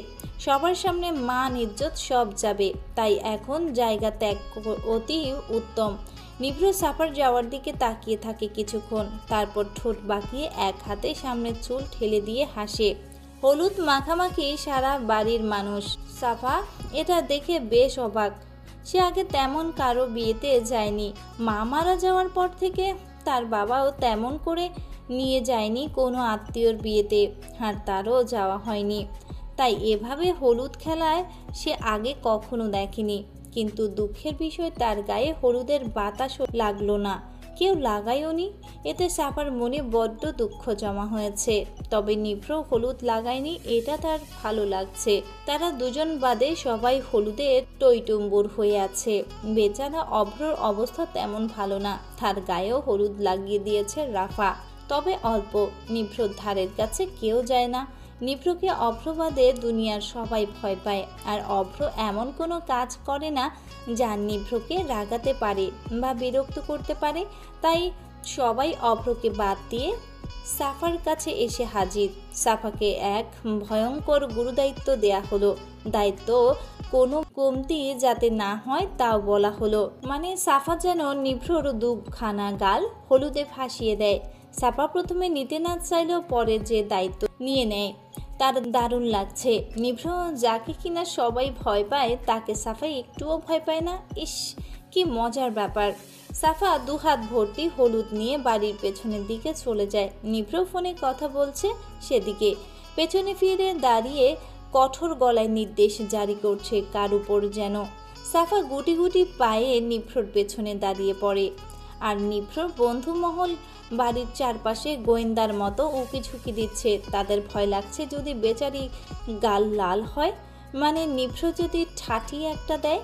সবার সামনে মান ইজ্জত সব যাবে। তাই এখন জায়গা ত্যাগ অতি উত্তম। নিভ্র সাফার যাওয়ার দিকে তাকিয়ে থাকে কিছুক্ষণ, তারপর ঠোঁট বাঁকিয়ে এক হাতে সামনের চুল ঠেলে দিয়ে হাসে। হলুদ মাখামাখি সারা বাড়ির মানুষ। সাফা এটা দেখে বেশ অবাক। সে আগে তেমন কারো বিয়েতে যায়নি। মা মারা যাওয়ার পর থেকে তার বাবাও তেমন করে নিয়ে যায়নি কোনো আত্মীয়র বিয়েতে, আর তারও যাওয়া হয়নি। তাই এভাবে হলুদ খেলায় সে আগে কখনো দেখেনি। কিন্তু দুঃখের বিষয় তার গায়ে হলুদের বাতাসও লাগলো না। কেউ লাগায়ওনি। এতে সাফার মনে বড্ড দুঃখ জমা হয়েছে। তবে নিভ্র হলুদ লাগায়নি, এটা তার ভালো লাগছে। তারা দুজন বাদে সবাই হলুদে টইটুম্বুর হয়ে আছে। বেচারা অভ্রর অবস্থা তেমন ভালো না, তার গায়েও হলুদ লাগিয়ে দিয়েছে রাফা, তবে অল্প। নিভ্রর ধারের কাছে কেউ যায় না। নিভ্রকে অভ্রবাদে দুনিয়ার সবাই ভয় পায়, আর অভ্র এমন কোনো কাজ করে না যা নিভ্রকে রাগাতে পারে বা বিরক্ত করতে পারে। তাই সবাই অভ্রকে বাদ দিয়ে সাফার কাছে এসে হাজির। সাফাকে এক ভয়ঙ্কর গুরুদায়িত্ব দেয়া হলো। দায়িত্ব কোনো কমতি যাতে না হয় তাও বলা হলো। মানে সাফা যেন নিভ্রর দুখানা গাল হলুদে ভাসিয়ে দেয়। সাফা প্রথমে নিতে না চাইলেও পরে যে দায়িত্ব নিয়ে নেয় তার দারুণ লাগছে। নিভ্র যাকে কিনা সবাই ভয় পায় তাকে সাফা একটুও ভয় পায় না। ইস, কি মজার ব্যাপার। সাফা দুহাত ভর্তি হলুদ নিয়ে বাড়ির পেছনের দিকে চলে যায়। নিভ্র ফোনে কথা বলছে সেদিকে। পেছনে ফিরে দাঁড়িয়ে কঠোর গলায় নির্দেশ জারি করছে কার উপর যেন। সাফা গুটি গুটি পায়ে নিভ্রর পেছনে দাঁড়িয়ে পড়ে। আর নিভ্রর বন্ধু মহল বাড়ির চারপাশে গোয়েন্দার মতো উকি ঝুঁকি দিচ্ছে। তাদের ভয় লাগছে যদি বেচারি গাল লাল হয়, মানে নিভ্র যদি ঠাঠি একটা দেয়।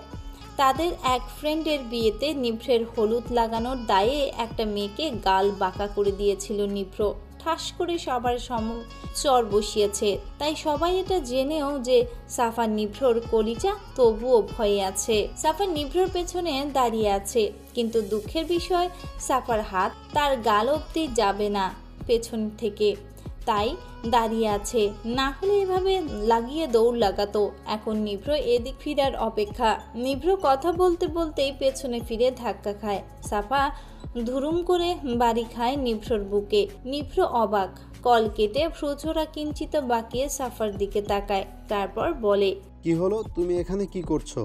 তাদের এক ফ্রেন্ডের বিয়েতে নিভ্রের হলুদ লাগানোর দায়ে একটা মেয়েকে গাল বাঁকা করে দিয়েছিল নিভ্র। ঠাস করে সবার চর বসিয়েছে। তাই সবাই এটা জেনেও যে সাফা নিভ্রর কলিজা, তবুও ভয়ে আছে। সাফা নিভ্রর পেছনে দাঁড়িয়ে আছে, কিন্তু দুঃখের বিষয় সাফার হাত তার গাল অবধি যাবে না পেছন থেকে, তাই দাঁড়িয়ে আছে। না হলে এভাবে লাগিয়ে দৌড় লাগাতো। এখন নিভ্র এদিক ফিরার অপেক্ষা। নিভ্র কথা বলতে বলতেই পেছনে ফিরে ধাক্কা খায়। সাফা ধুরুম করে বাড়ি খায় নিভ্রর বুকে। নিভ্র অবাক, কল কেটে ভ্রুচোরা কিঞ্চিত বাঁকিয়ে সাফার দিকে তাকায়। তারপর বলে, কি হলো, তুমি এখানে কি করছো?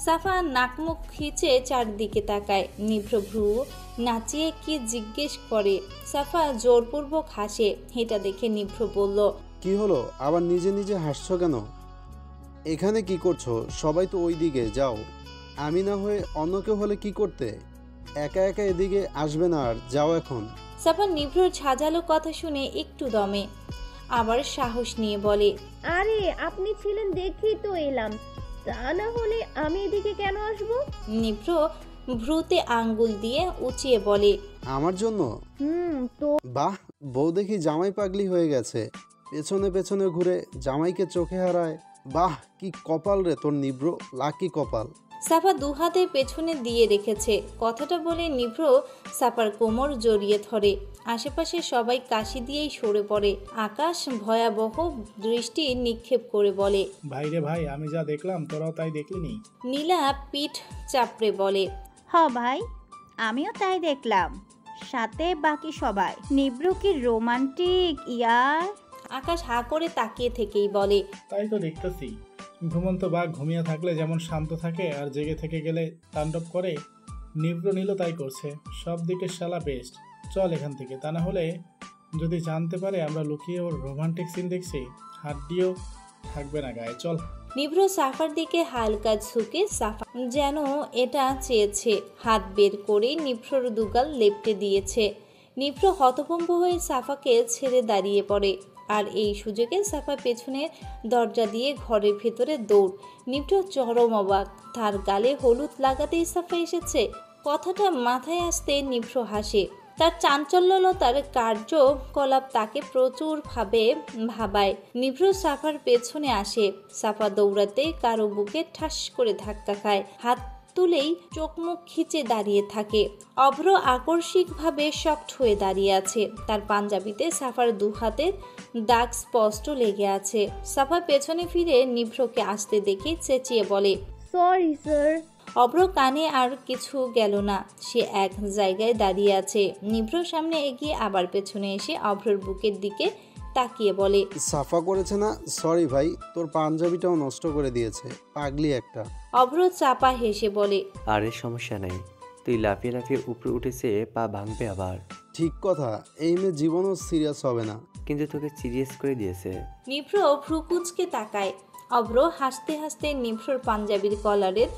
সাফা নাকমুখ খিচে চারদিকে তাকায়। নিভ্র ভ্রু নাচিয়ে কি জিজ্ঞেস করে। সাফা জোরপূর্বক হাসে। এটা দেখে নিভ্র বলল, কি হলো, আবার নিজে নিজে হাসছো কেন? এখানে কি করছো? সবাই তো ওই দিকে যাও। আমি না হয়ে অন্য কেউ হলে কি করতে? একা একা এদিকে আসবে না, আর যাও এখন। সাফা নিভ্রর ঝাঁঝালো কথা শুনে একটু দমে, আবার সাহস নিয়ে বলে, আরে আপনি ছিলেন দেখেই তো এলাম, তা না হলে আমি এদিকে কেন আসবো? নিভ্র ভ্রুতে আঙ্গুল দিয়ে উঁচিয়ে বলে, আমার জন্য? তো বাহ, বউ দেখি জামাই পাগলি হয়ে গেছে, পেছনে পেছনে ঘুরে জামাইকে চোখে হারায়। বাহ, কি কপাল রে তোর নিভ্র, লাকি কপাল। সাফা দুহাতে পেছনে দিয়ে রেখেছে। কথাটা বলে নিভ্র সাফার কোমর জড়িয়ে ধরে। আশেপাশে সবাই কাশি দিয়েই সরে পড়ে। আকাশ ভয়াবহ দৃষ্টি নিক্ষেপ করে বলে, ভাই রে ভাই, আমি যা দেখলাম তোরাও তাই দেখলিনি? নীলা পিঠ চাপড়ে বলে, হ ভাই, আমিও তাই দেখলাম, সাথে বাকি সবাই। নিভ্র কি রোমান্টিক ইয়ার। আকাশ হা করে তাকিয়ে থেকেই বলে, তাই তো দেখতেছি। ঘুমন্ত বাঘ ঘুমিয়ে থাকলে যেমন শান্ত থাকে আর জেগে থেকে গেলে তাণ্ডব করে, নিভ্র নীল তাই করছে। সব দিকে শালা বেস্ট। চল এখান থেকে, তা না হলে যদি জানতে পারে আমরা লুকিয়ে ওর রোমান্টিক সিন দেখছি, হাড্ডিও থাকবে না গায়ে। চল। নিভ্র সাফার দিকে হালকা ঝুঁকে সাফা যেন এটা চেয়েছে, হাত বের করে নিভ্রর দুগাল লেপটে দিয়েছে। নিভ্র হতভম্ব হয়ে সাফাকে ছেড়ে দাঁড়িয়ে পড়ে। আর এই সুযোগে সাফা পেছনের দরজা দিয়ে ঘরের ভেতরে দৌড়। নিভ্র চরম অবাক, তার গালে হলুদ লাগাতেই সাফা এসেছে। কথাটা মাথায় আসতে নিভ্র হাসে। তার চাঞ্চল্যতার কার্যকলাপ তাকে প্রচুরভাবে ভাবায়। নিভ্র সাফার পেছনে আসে। সাফা দৌড়াতে কারো বুকে ঠাস করে ধাক্কা খায়। হাত তুলেই চোখ মুখ খিচে দাঁড়িয়ে থাকে। অভ্র আকস্মিকভাবে শক্ট হয়ে দাঁড়িয়ে আছে। তার পাঞ্জাবিতে সাফার দু হাতের দাগ স্পষ্ট লেগে আছে। সাফা পেছনে ফিরে নিভ্রকে আসতে দেখে চেঁচিয়ে বলে, সরি স্যার। অভ্র কানে আর কিছু গেল না, সে এক জায়গায় দাঁড়িয়ে আছে। নিভ্র সামনে এগিয়ে আবার পেছনে এসে অভ্রর বুকের দিকে তাকিয়ে বলে, সাফা করেছে না? সরি ভাই, তোর পাঞ্জাবিটাও নষ্ট করে দিয়েছে, পাগলি একটা। অভ্র চাপা হেসে বলে, আরে সমস্যা নেই, তুই লাফিয়ে লাফিয়ে উপরে উঠেছে, পা ভাঙবে আবার। ঠিক কথা, এই মেয়ে জীবনও সিরিয়াস হবে না। কিন্তু তোকে সিরিয়াস করে দিয়েছে। নিভ্র ভ্রুকুচকে তাকায়। অভ্র হাসতে হাসতে নিভ্রর পাঞ্জাবির কলারের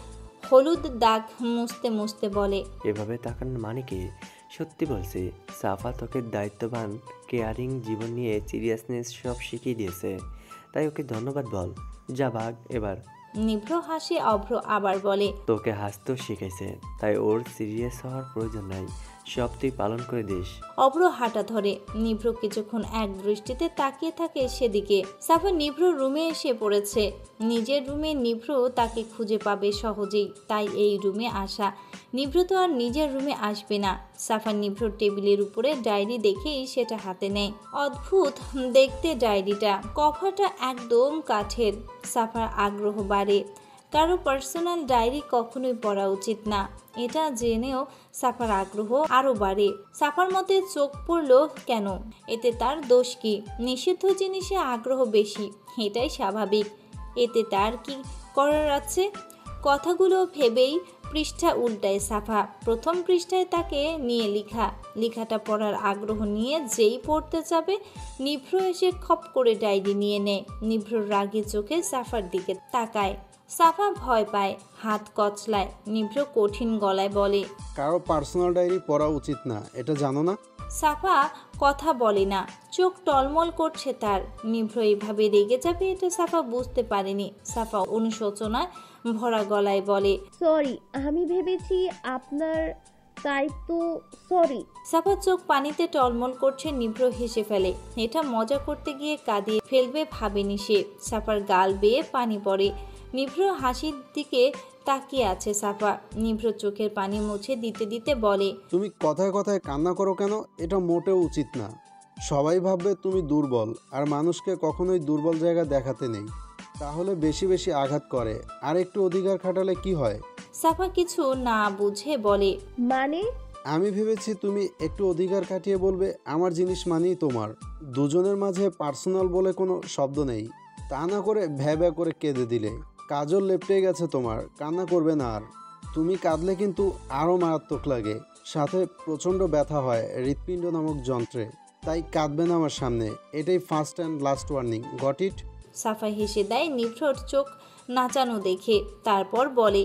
হলুদ দাগ মুছতে মুছতে বলে, এভাবে তাকানোর মানে কি? সত্যি বলছি, সাফা তোকে দায়িত্ববান কেয়ারিং জীবন নিয়ে সিরিয়াসনেস সব শিখিয়ে দিয়েছে, তাই ওকে ধন্যবাদ বল। যা ভাগ এবার। নিভ্র হাসি অভ্র আবার বলে, তোকে হাসতেও শিখেছে, তাই ওর সিরিয়াস হওয়ার প্রয়োজন নাই, সব তুই পালন করে দিস। অভ্র হাঁটা ধরে। নিভ্র কিছুক্ষণ এক দৃষ্টিতে তাকিয়ে থাকে সেদিকে। সাফা নিভ্র রুমে এসে পড়েছে। নিজের রুমে নিভ্র তাকে খুঁজে পাবে সহজেই, তাই এই রুমে আসা। নিভ্র তো আর নিজের রুমে আসবে না। সাফা নিভ্রর টেবিলের উপরে ডায়েরি দেখেই সেটা হাতে নেয়। অদ্ভুত দেখতে ডায়েরিটা, কভারটা একদম কাঠের। সাফার আগ্রহ বাড়ে। কারো পার্সোনাল ডায়েরি কখনোই পড়া উচিত না, এটা জেনেও সাফার আগ্রহ আরও বাড়ে। সাফার মতে চোখ পড়ল কেন, এতে তার দোষ কি? নিষিদ্ধ জিনিসে আগ্রহ বেশি, এটাই স্বাভাবিক। এতে তার কি করার আছে? কথাগুলো ভেবেই পৃষ্ঠা উল্টায় সাফা। প্রথম পৃষ্ঠায় তাকে নিয়ে লেখাটা পড়ার আগ্রহ নিয়ে যেই পড়তে যাবে, নিভ্র এসে খপ করে ডায়েরি নিয়ে নেয়। নিভ্রর রাগী চোখে সাফার দিকে তাকায়। সাফা ভয় পায়, হাত কচলায়। নিভ্র কঠিন গলায় বলে, কারো পার্সোনাল ডায়েরি পড়া উচিত না, এটা জানো না? সাফা কথা বলে না, চোখ টলমল করছে তার। নিভ্র এইভাবে রেগে যাবে এটা সাফা বুঝতে পারেনি। সাফা অনুশোচনায় ভরা গলায় বলে, সরি, আমি ভেবেছি আপনার, তাই তো সরি। সাফার চোখ পানিতে টলমল করছে। নিভ্র হেসে ফেলে। এটা মজা করতে গিয়ে কাঁদিয়ে ফেলবে ভাবেনি সে। সাফার গাল বেয়ে পানি পড়ে। নিভ্র হাসির দিকে তাকিয়ে আছে সাফা। নিভ্র চোখের পানি মুছে দিতে দিতে বলে, তুমি কথায় কথায় কান্না করো কেন? এটা মোটেও উচিত না। সবাই ভাববে তুমি দুর্বল, আর মানুষকে কখনোই দুর্বল জায়গা দেখাতে নেই, তাহলে বেশি বেশি আঘাত করে। আর একটু অধিকার খাটালে কি হয়? সাফা কিছু না বুঝে বলে, মানে? আমি ভেবেছি তুমি একটু অধিকার খাটিয়ে বলবে আমার জিনিস মানেই তোমার। দুজনের মাঝে পার্সোনাল বলে কোনো শব্দ নেই। তা না করে ভ্যা করে কেঁদে দিলে। কাজল লেপটে গেছে তোমার, কান্না করবে না আর। তুমি কাঁদলে কিন্তু আরও মারাত্মক লাগে, সাথে প্রচণ্ড ব্যথা হয় হৃৎপিণ্ড নামক যন্ত্রে। তাই কাঁদবে না আমার সামনে, এটাই first and last warning, got it? Safa হেসে দেয় নিভ্রর চোখ নাচানো দেখে। তারপর বলে,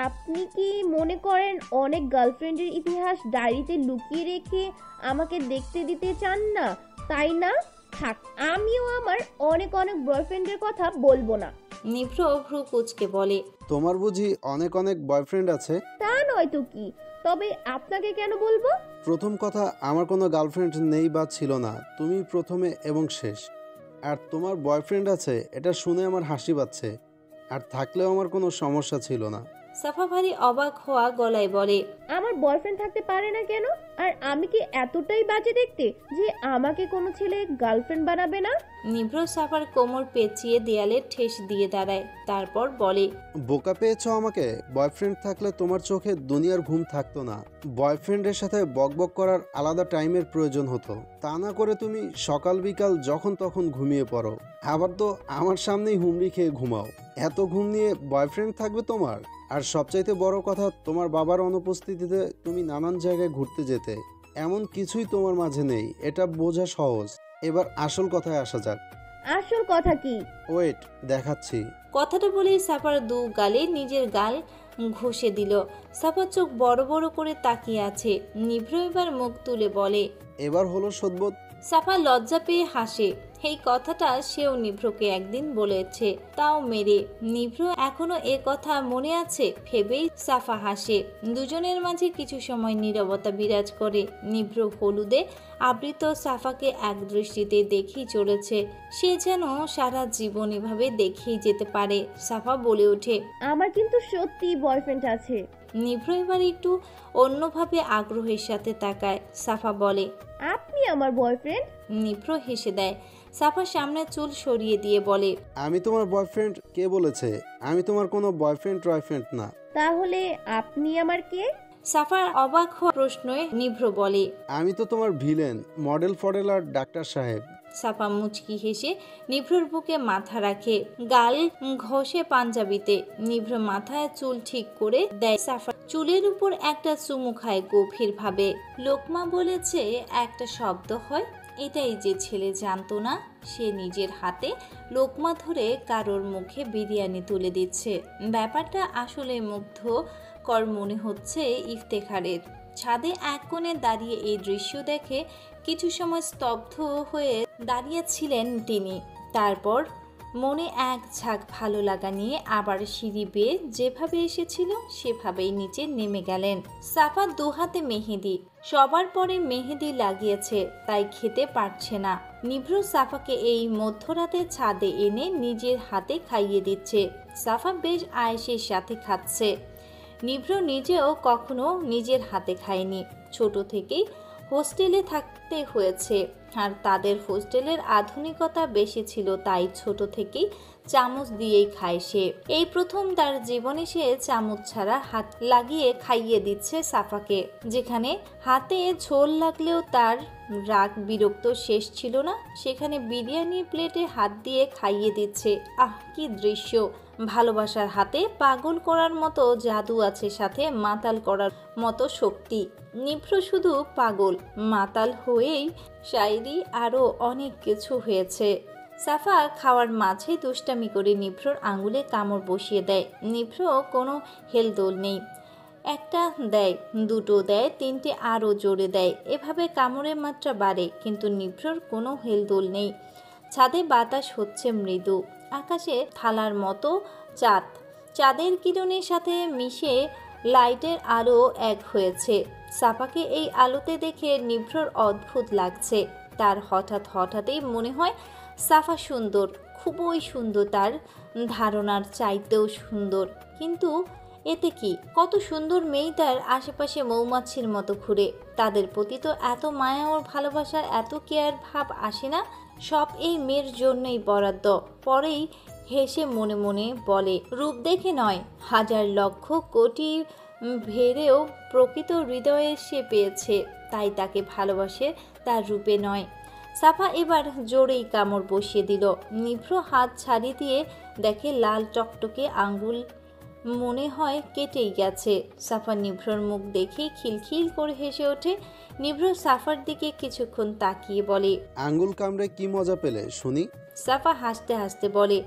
আপনি কি মনে করেন অনেক গার্লফ্রেন্ডের ইতিহাস ডায়েরিতে লুকিয়ে রেখে আমাকে দেখতে দিতে চান না, তাই না? থাক, আমিও আমার অনেক অনেক বয়ফ্রেন্ডের কথা বলবো না। নিভ্র ভ্রু কুচকে বলে, তোমার বুঝি অনেক অনেক বয়ফ্রেন্ড আছে? তা নয় তো কি, তবে আপনাকে কেন বলবো? প্রথম কথা, আমার কোনো গার্লফ্রেন্ড নেই বা ছিল না, তুমি প্রথমে এবং শেষ। আর তোমার বয়ফ্রেন্ড আছে এটা শুনে আমার হাসি পাচ্ছে, আর থাকলেও আমার কোনো সমস্যা ছিল না। সাফা ভারী অবাক হওয়া গলায় বলে, আমার বয়ফ্রেন্ড থাকতে পারে না কেন? আর আমি কি এতটাই বাজে দেখতে যে আমাকে কোনো ছেলে গার্লফ্রেন্ড বানাবে না? নিভ্র সাফার কোমর পেঁচিয়ে দেয়ালে ঠেস দিয়ে দাঁড়ায়। তারপর বলে, বোকা পেয়েছো আমাকে? বয়ফ্রেন্ড থাকলে তোমার চোখে দুনিয়ার ঘুম থাকতো না। বয়ফ্রেন্ডের সাথে বকবক করার আলাদা টাইমের প্রয়োজন হতো, তা না করে তুমি সকাল বিকাল যখন তখন ঘুমিয়ে পড়ো। আবার তো আমার সামনেই হুমড়ি খেয়ে ঘুমাও। এত ঘুম নিয়ে বয়ফ্রেন্ড থাকবে তোমার? আর সবচাইতে বড় কথা, তোমার বাবার অনুপস্থিতিতে তুমি নানান জায়গায় ঘুরতে যেতে, এমন কিছুই তোমার মাঝে নেই, এটা বোঝা সহজ। এবার আসল কথায় আসা যাক। আসল কথা কি? ওয়েট, দেখাচ্ছি। কথাটা বলেই সাফার দু গালে নিজের গাল ঘষে দিল। সাফার চোখ বড় বড় করে তাকিয়ে আছে। নিভ্র এবার মুখ তুলে বলে, এবার হলো সদবোধ? সাফা লজ্জা পেয়ে হাসে। এই কথাটা সেও নিভ্রকে একদিন বলেছে, তাও মেরে। নিভ্র এখনো এ কথা মনে আছে ভেবেই সাফা হাসে। দুজনের মাঝে কিছু সময় নীরবতা বিরাজ করে। নিভ্র হলুদে আবৃত সাফাকে এক দৃষ্টিতে দেখেই চলেছে। সে যেন সারা জীবন এভাবে দেখেই যেতে পারে। সাফা বলে ওঠে, আমার কিন্তু সত্যি বয়ফ্রেন্ড আছে। নিভ্র এবার একটু অন্যভাবে আগ্রহের সাথে তাকায়। সাফা বলে, আপনি আমার বয়ফ্রেন্ড? নিভ্র হেসে দেয়। সাফা সামনে চুল সরিয়ে দিয়ে বলে, আমি তোমার বয়ফ্রেন্ড? কে বলেছে? আমি তোমার কোনো বয়ফ্রেন্ড টয়ফ্রেন্ড না। তাহলে আপনি আমার কে? সাফার অবাক হওয়া প্রশ্নে নিভ্র বলে, আমি তো তোমার ভিলেন, মডেল ফডেল আর ডাক্তার সাহেব। সাফা মুচকি হেসে নিভ্রর বুকে মাথা রাখে, গাল ঘষে পাঞ্জাবিতে। নিভ্র মাথায় চুল ঠিক করে দেয়। সাফা চুলের উপর একটা চুমু খায় গভীর ভাবে। লোকমা বলেছে একটা শব্দ হয়, এটাই যে ছেলে জানতো না, সে নিজের হাতে লোকমা ধরে কারোর মুখে বিরিয়ানি তুলে দিচ্ছে। ব্যাপারটা আসলে মুগ্ধকর মনে হচ্ছে ইফতেখারের। ছাদে এক কোণে দাঁড়িয়ে এই দৃশ্য দেখে কিছু সময় স্তব্ধ হয়ে দাঁড়িয়েছিলেন তিনি। তারপর মনে এক ঝাঁক ভালো লাগা নিয়ে আবার সিঁড়ি বেয়ে যেভাবে এসেছিল সেভাবেই নিচে নেমে গেলেন। সাফা দুহাতে মেহেদি, সবার পরে মেহেদি লাগিয়েছে, তাই খেতে পারছে না। নিভ্র সাফাকে এই মধ্যরাতে ছাদে এনে নিজের হাতে খাইয়ে দিচ্ছে। সাফা বেশ আয়েশের সাথে খাচ্ছে। নিভ্র নিজেও কখনো নিজের হাতে খায়নি। ছোট থেকেই হোস্টেলে থাকতে হয়েছে, আর তাদের হোস্টেলের আধুনিকতা বেশি ছিল, তাই ছোট থেকেই চামচ দিয়েই খায় সে। এই প্রথম তার জীবনে সে চামচ ছাড়া হাত লাগিয়ে খাইয়ে দিচ্ছে সাফাকে। যেখানে হাতে ঝোল লাগলেও তার রাগ বিরক্ত শেষ ছিল না, সেখানে বিরিয়ানির প্লেটে হাত দিয়ে খাইয়ে দিচ্ছে। আহ, কি দৃশ্য! ভালোবাসার হাতে পাগল করার মতো জাদু আছে, সাথে মাতাল করার মতো শক্তি। নিভ্র শুধু পাগল, মাতাল হয়েই শায়রি আরও অনেক কিছু হয়েছে। সাফা খাওয়ার মাঝে দুষ্টামি করে নিভ্রর আঙুলে কামড় বসিয়ে দেয়। নিভ্র কোনো হেলদোল নেই, একটা দেয়, দুটো দেয়, তিনটে আরও জোরে দেয়। এভাবে কামড়ের মাত্রা বাড়ে, কিন্তু নিভ্রর কোনো হেলদোল নেই। ছাদে বাতাস হচ্ছে মৃদু, আকাশে থালার মতো চাঁদ চাঁদের কিরণের সাথে মিশে লাইটের আলো এক হয়েছে। সাফাকে এই আলোতে দেখে নিভ্রর অদ্ভুত লাগছে। তার হঠাৎই মনে হয় সাফা সুন্দর, খুবই সুন্দর, তার ধারণার চাইতেও সুন্দর। কিন্তু এতে কি, কত সুন্দর মেয়ে তার আশেপাশে মৌমাছির মতো ঘুরে। তাদের প্রতি তো এত মায়া ও ভালোবাসার, এত কেয়ার ভাব আসে না। সব এই মেয়ের জন্যই বরাদ্দ। পরেই হেসে মনে মনে বলে, রূপ দেখে নয়, হাজার লক্ষ কোটি ভেড়েও প্রকৃত হৃদয়ে সে পেয়েছে, তাই তাকে ভালোবাসে, তার রূপে নয়। সাফা এবার জোরেই কামড় বসিয়ে দিল। নিভ্র হাত ছাড়িয়ে দিয়ে দেখে লাল টকটকে আঙ্গুল, মনে হয় কেটেই গেছে। সাফা নিভ্রর মুখ দেখে খিলখিল করে হেসে ওঠে। নিভ্র সাফার দিকে কিছুক্ষণ তাকিয়ে বলে, আঙ্গুল কামড়ে কি মজা পেলে শুনি? সাফা হাসতে হাসতে বলে,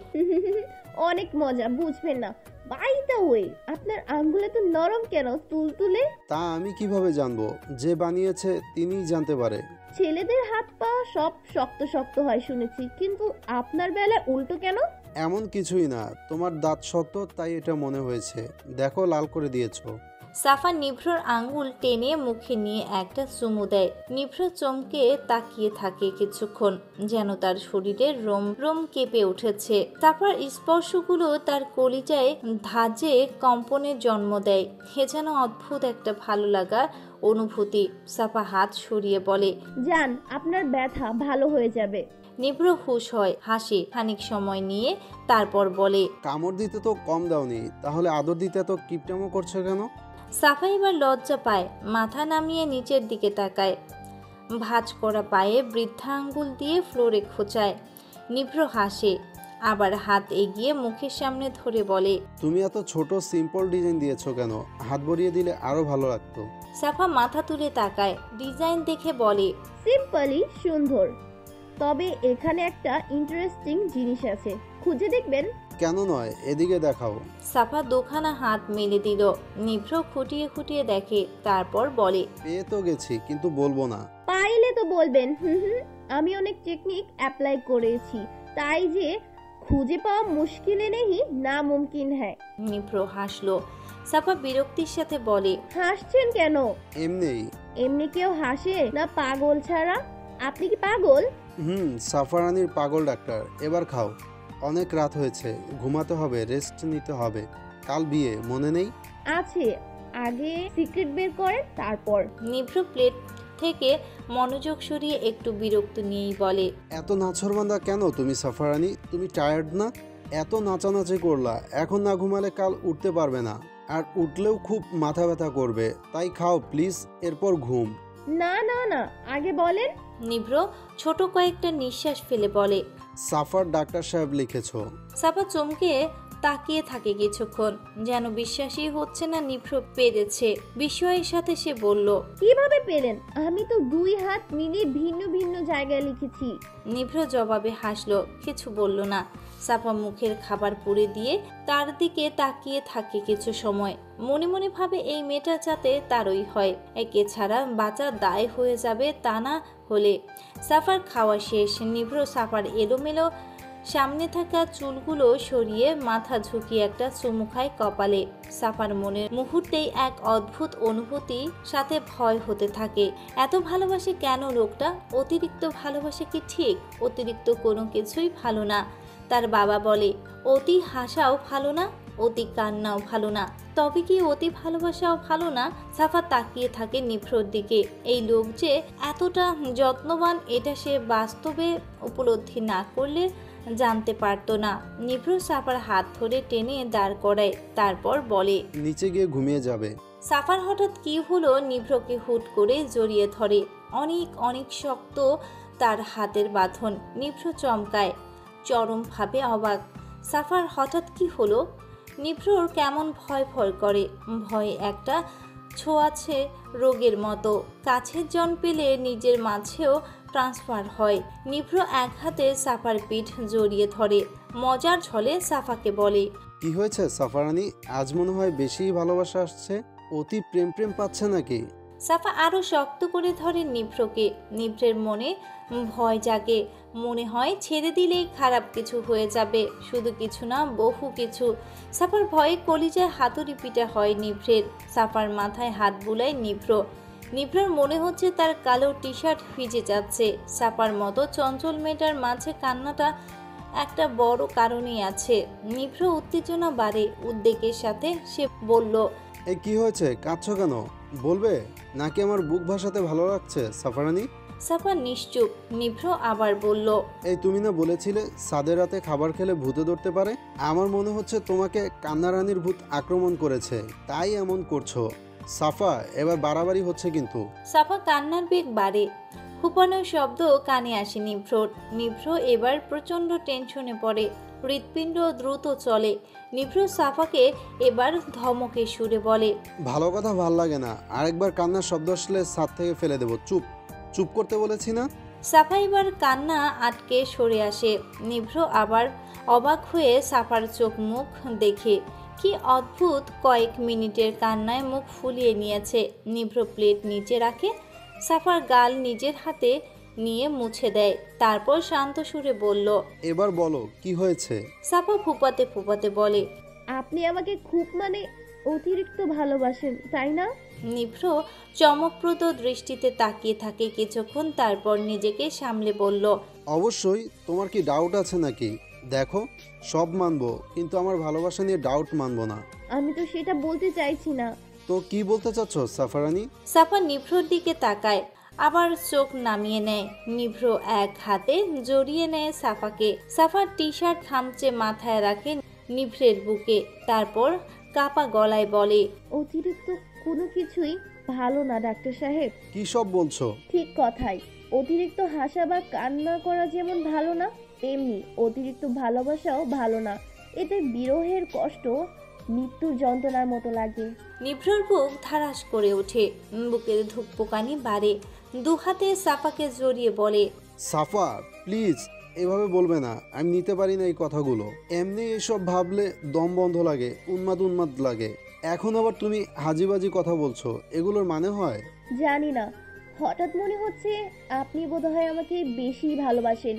অনেক মজা, বুঝবেন না। বাই দ্য ওয়ে, আপনার আঙ্গুলে তো নরম কেন, তুলতুলে? তা আমি কিভাবে জানবো? যে বানিয়েছে তিনিই জানতে পারে। ছেলেদের হাত পা সব শক্ত শক্ত হয় শুনেছি, কিন্তু আপনার বেলায় উল্টো কেন? এমন কিছুই না, তোমার দাঁত শক্ত তাই এটা মনে হয়েছে। দেখো লাল করে দিয়েছো। সাফা নিভ্রর আঙ্গুল টেনে মুখে নিয়ে একটা চুমু দেয়। নিভ্র চমকে তাকিয়ে থাকে কিছুক্ষণ, যেন তার শরীরের রোম রোম কেঁপে উঠেছে। তারপর স্পর্শগুলো তার কলিজায় ধাজে কম্পনের জন্ম দেয়। হে যেন অদ্ভুত একটা ভালো লাগার অনুভূতি। সাফা হাত সরিয়ে বলে, যান, আপনার ব্যথা ভালো হয়ে যাবে। নিভ্র হুশ হয়, হাসে খানিক সময় নিয়ে, তারপর বলে, কামড় দিতে তো কম দাওনি, তাহলে আদর দিতে তো কিপটামো করছো কেন? সাফা এবার লজ্জা পায়, মাথা নামিয়ে নিচের দিকে তাকায়। ভাঁজ করা পায়ে বৃদ্ধা আঙ্গুল দিয়ে ফ্লোরে খোঁচায়। নিভ্র হাসে, আবার হাত এগিয়ে মুখের সামনে ধরে বলে, তুমি এত ছোট সিম্পল ডিজাইন দিয়েছো কেন? হাত ভরিয়ে দিলে আরো ভালো লাগতো। সাফা মাথা তুলে তাকায়, ডিজাইন দেখে বলে, সিম্পলই সুন্দর, তবে এখানে একটা ইন্টারেস্টিং জিনিস আছে, খুঁজে দেখবেন? কেন নয়, এদিকে দেখাও। সাফা দুখানা হাত মেলে দিল। নিভ্র খুঁটিয়ে খুঁটিয়ে দেখে, তারপর বলে, পেয়ে তো গেছি, কিন্তু বলবো না। পাইলে তো বলবেন। আমি অনেক টেকনিক অ্যাপ্লাই করেছি, তাই যে খুঁজে পাওয়া মুশকিলে নেই, না মুমকিন হ্যায়। নিভ্র হাসলো। সাফা বিরক্তির সাথে বলে, হাসছেন কেন? এমনিই। এমনি কেউ হাসে না পাগল ছাড়া? আপনি কি পাগল? সাফারানির পাগল ডাক্তার। এবার খাও, অনেক রাত হয়েছে, ঘুমাতে হবে, রেস্ট নিতে হবে, কাল বিয়ে, মনে নেই? আছে, আগে সিক্রেট বের করেন তারপর। নিভ্র প্লেট থেকে মনোযোগ সরিয়ে একটু বিরক্ত নিয়েই বলে, এত নাছরবান্দা কেন তুমি সাফারানি? তুমি টায়ার্ড না? এত নাচানাচি করলা, এখন না ঘুমালে কাল উঠতে পারবে না, আর উঠলেও খুব মাথা ব্যথা করবে। তাই খাও প্লিজ, এরপর ঘুম। না না না, আগে বলেন। নিভ্র ছোট কয়েকটা নিঃশ্বাস ফেলে বলে, সাফার ডাক্তার সাহেব লিখেছো। সাফা চমকে তাকিয়ে থাকে কিছুক্ষণ, যেন বিশ্বাসই হচ্ছে না নিভ্র পেরেছে। বিস্ময়ের সাথে সে বলল, কিভাবে পেলেন? আমি তো 2 হাত মিলিয়ে ভিন্ন ভিন্ন জায়গায় লিখেছি। নিভ্র জবাবে হাসলো, কিছু বলল না। সাফা মুখের খাবার পুড়ে দিয়ে তার দিকে তাকিয়ে থাকে কিছু সময়। মনে মনে ভাবে এই মেয়েটা যাতে তারই হয়, একে ছাড়া বাঁচা দায় হয়ে যাবে তা না হলে। সাফার খাওয়া শেষ। নিভ্র সাফার এলোমেলো সামনে থাকা চুলগুলো সরিয়ে মাথা ঝুঁকিয়ে একটা চুমু খায় কপালে। সাফার মনের মুহূর্তেই এক অদ্ভুত অনুভূতি সাথে ভয় হতে থাকে। এত ভালোবাসে কেন লোকটা? অতিরিক্ত ভালোবাসে কি ঠিক? অতিরিক্ত কোনো কিছুই ভালো না। তার বাবা বলে অতি হাসাও ভালো না, অতি কান্নাও ভালো না, তবে কি অতি ভালোবাসাও ভালো না? সাফা তাকিয়ে থাকে নিভ্রর দিকে। এই লোক যে এতটা যত্নবান এটা সে বাস্তবে উপলব্ধি না করলে জানতে পারতো না। নিভ্র সাফার হাত ধরে টেনে দাঁড় করায়, তারপর বলে নিচে গিয়ে ঘুমিয়ে যাবে। সাফার হঠাৎ কি হলো, নিভ্রকে হুট করে জড়িয়ে ধরে। অনেক অনেক শক্ত তার হাতের বাঁধন। নিভ্র চমকায়, চরমভাবে অবাক। সাফার হঠাৎ কি হলো? নিভ্রর কেমন ভয় ভয় করে। ভয় একটা ছোঁয়াছে রোগের মতো। কাছের জন পেলে নিজের মাঝেও ট্রান্সফার হয়। নিভ্র এক হাতে সাফার পিঠ জড়িয়ে ধরে। মজার ছলে সাফাকে বলে, কি হয়েছে সাফারানি? আজ মনে হয় বেশি ভালোবাসা আসছে। অতি প্রেম প্রেম পাচ্ছে নাকি? সাফা আরো শক্ত করে ধরে নিভ্রকে। নিভ্রের মনে ভয় জাগে। মনে হয় ছেড়ে দিলেই খারাপ কিছু হয়ে যাবে। শুধু কিছু না, বহু কিছু। সাফার ভয়ে কলিজায় হাতুড়ি পিটা হয় নিভ্রের। সাফার মাথায় হাত বুলায় নিভ্র। নিভ্রর মনে হচ্ছে তার কালো টি শার্ট ভিজে যাচ্ছে। সাফার মতো চঞ্চল মেয়েটার মাঝে কান্নাটা একটা বড় কারণই আছে। নিভ্র উত্তেজনা বাড়ে। উদ্বেগের সাথে সে বলল, এই কি হয়েছে? কাঁদছো কেন? বলবে নাকি আমার বুক ভাসাতে ভালো লাগছে সাফারানি? সাফা নিশ্চুপ। নিভ্র আবার বলল, এই তুমি না বলেছিলে সাদের রাতে খাবার খেলে ভূতে ধরতে পারে? আমার মনে হচ্ছে তোমাকে কান্নারানির ভূত আক্রমণ করেছে, তাই এমন করছো। সাফা, এবার বাড়াবাড়ি হচ্ছে কিন্তু। সাফা কান্নার বেগ বাড়ে। হুপানোর শব্দ কানে আসে নিভ্রর। নিভ্র এবার প্রচন্ড টেনশনে পড়ে। হৃৎপিণ্ড দ্রুত চলে। নিভ্র সাফাকে এবার ধমকে সুরে বলে, ভালো কথা ভাল লাগে না। আরেকবার কান্নার শব্দ আসলে ছাদ থেকে ফেলে দেবো। চুপ চুপ করতে বলেছি না? সাফা এবার কান্না আটকে সরে আসে। নিভ্র আবার অবাক হয়ে সাফার চোখ মুখ দেখে। কি অদ্ভুত! কয়েক মিনিটের কান্নায় মুখ ফুলিয়ে নিয়েছে। নিভ্র প্লেট নিচে রাখে। সাফার গাল নিজের হাতে নিয়ে মুছে দেয়। তারপর শান্ত সুরে বলল, এবার বলো কি হয়েছে? সাফা ফুপাতে ফুপাতে বলে, আপনি আমাকে খুব অতিরিক্ত ভালোবাসেন, তাই না? নিভ্র চমকপ্রদ দৃষ্টিতে তাকিয়ে থাকে কিছুক্ষণ, তারপর নিজেকে সামলে বলল, অবশ্যই। তোমার কি ডাউট আছে নাকি? দেখো, সব মানবো, কিন্তু আমার ভালোবাসা নিয়ে ডাউট মানবো না। আমি তো সেটা বলতে চাইছি না। তো কি বলতে চাচ্ছ সাফারানি? সাফা নিভ্রর দিকে তাকায়, আবার চোখ নামিয়ে নেয়। নিভ্র এক হাতে জড়িয়ে নেয় সাফাকে। সাফার টি শার্ট খামচে মাথায় রাখে নিভ্রের বুকে। তারপর কাপা গলায় বলে, অতিরিক্ত কোনো কিছুই ভালো না ডাক্তার সাহেব। কি সব বলছো? ঠিক কথাই। অতিরিক্ত হাসা বা কান্না করা যেমন ভালো না, তেমনি অতিরিক্ত ভালোবাসাও ভালো না। এতে বিরহের কষ্ট মৃত্যুর যন্ত্রণার মতো লাগে। নিভ্রর বুক ধারাস করে ওঠে। বুকের ধুকপুকানি বাড়ে। দু হাতে সাফাকে জড়িয়ে বলে, সাফা প্লিজ এভাবে বলবে না। আমি নিতে পারি না এই কথাগুলো। এমনি এসব ভাবলে দম বন্ধ লাগে, উন্মাদ উন্মাদ লাগে। এখন আবার তুমি হাজিবাজি কথা বলছো, এগুলোর মানে হয়? জানি না, হঠাৎ মনে হচ্ছে আপনি বোধহয় আমাকে বেশি ভালোবাসেন।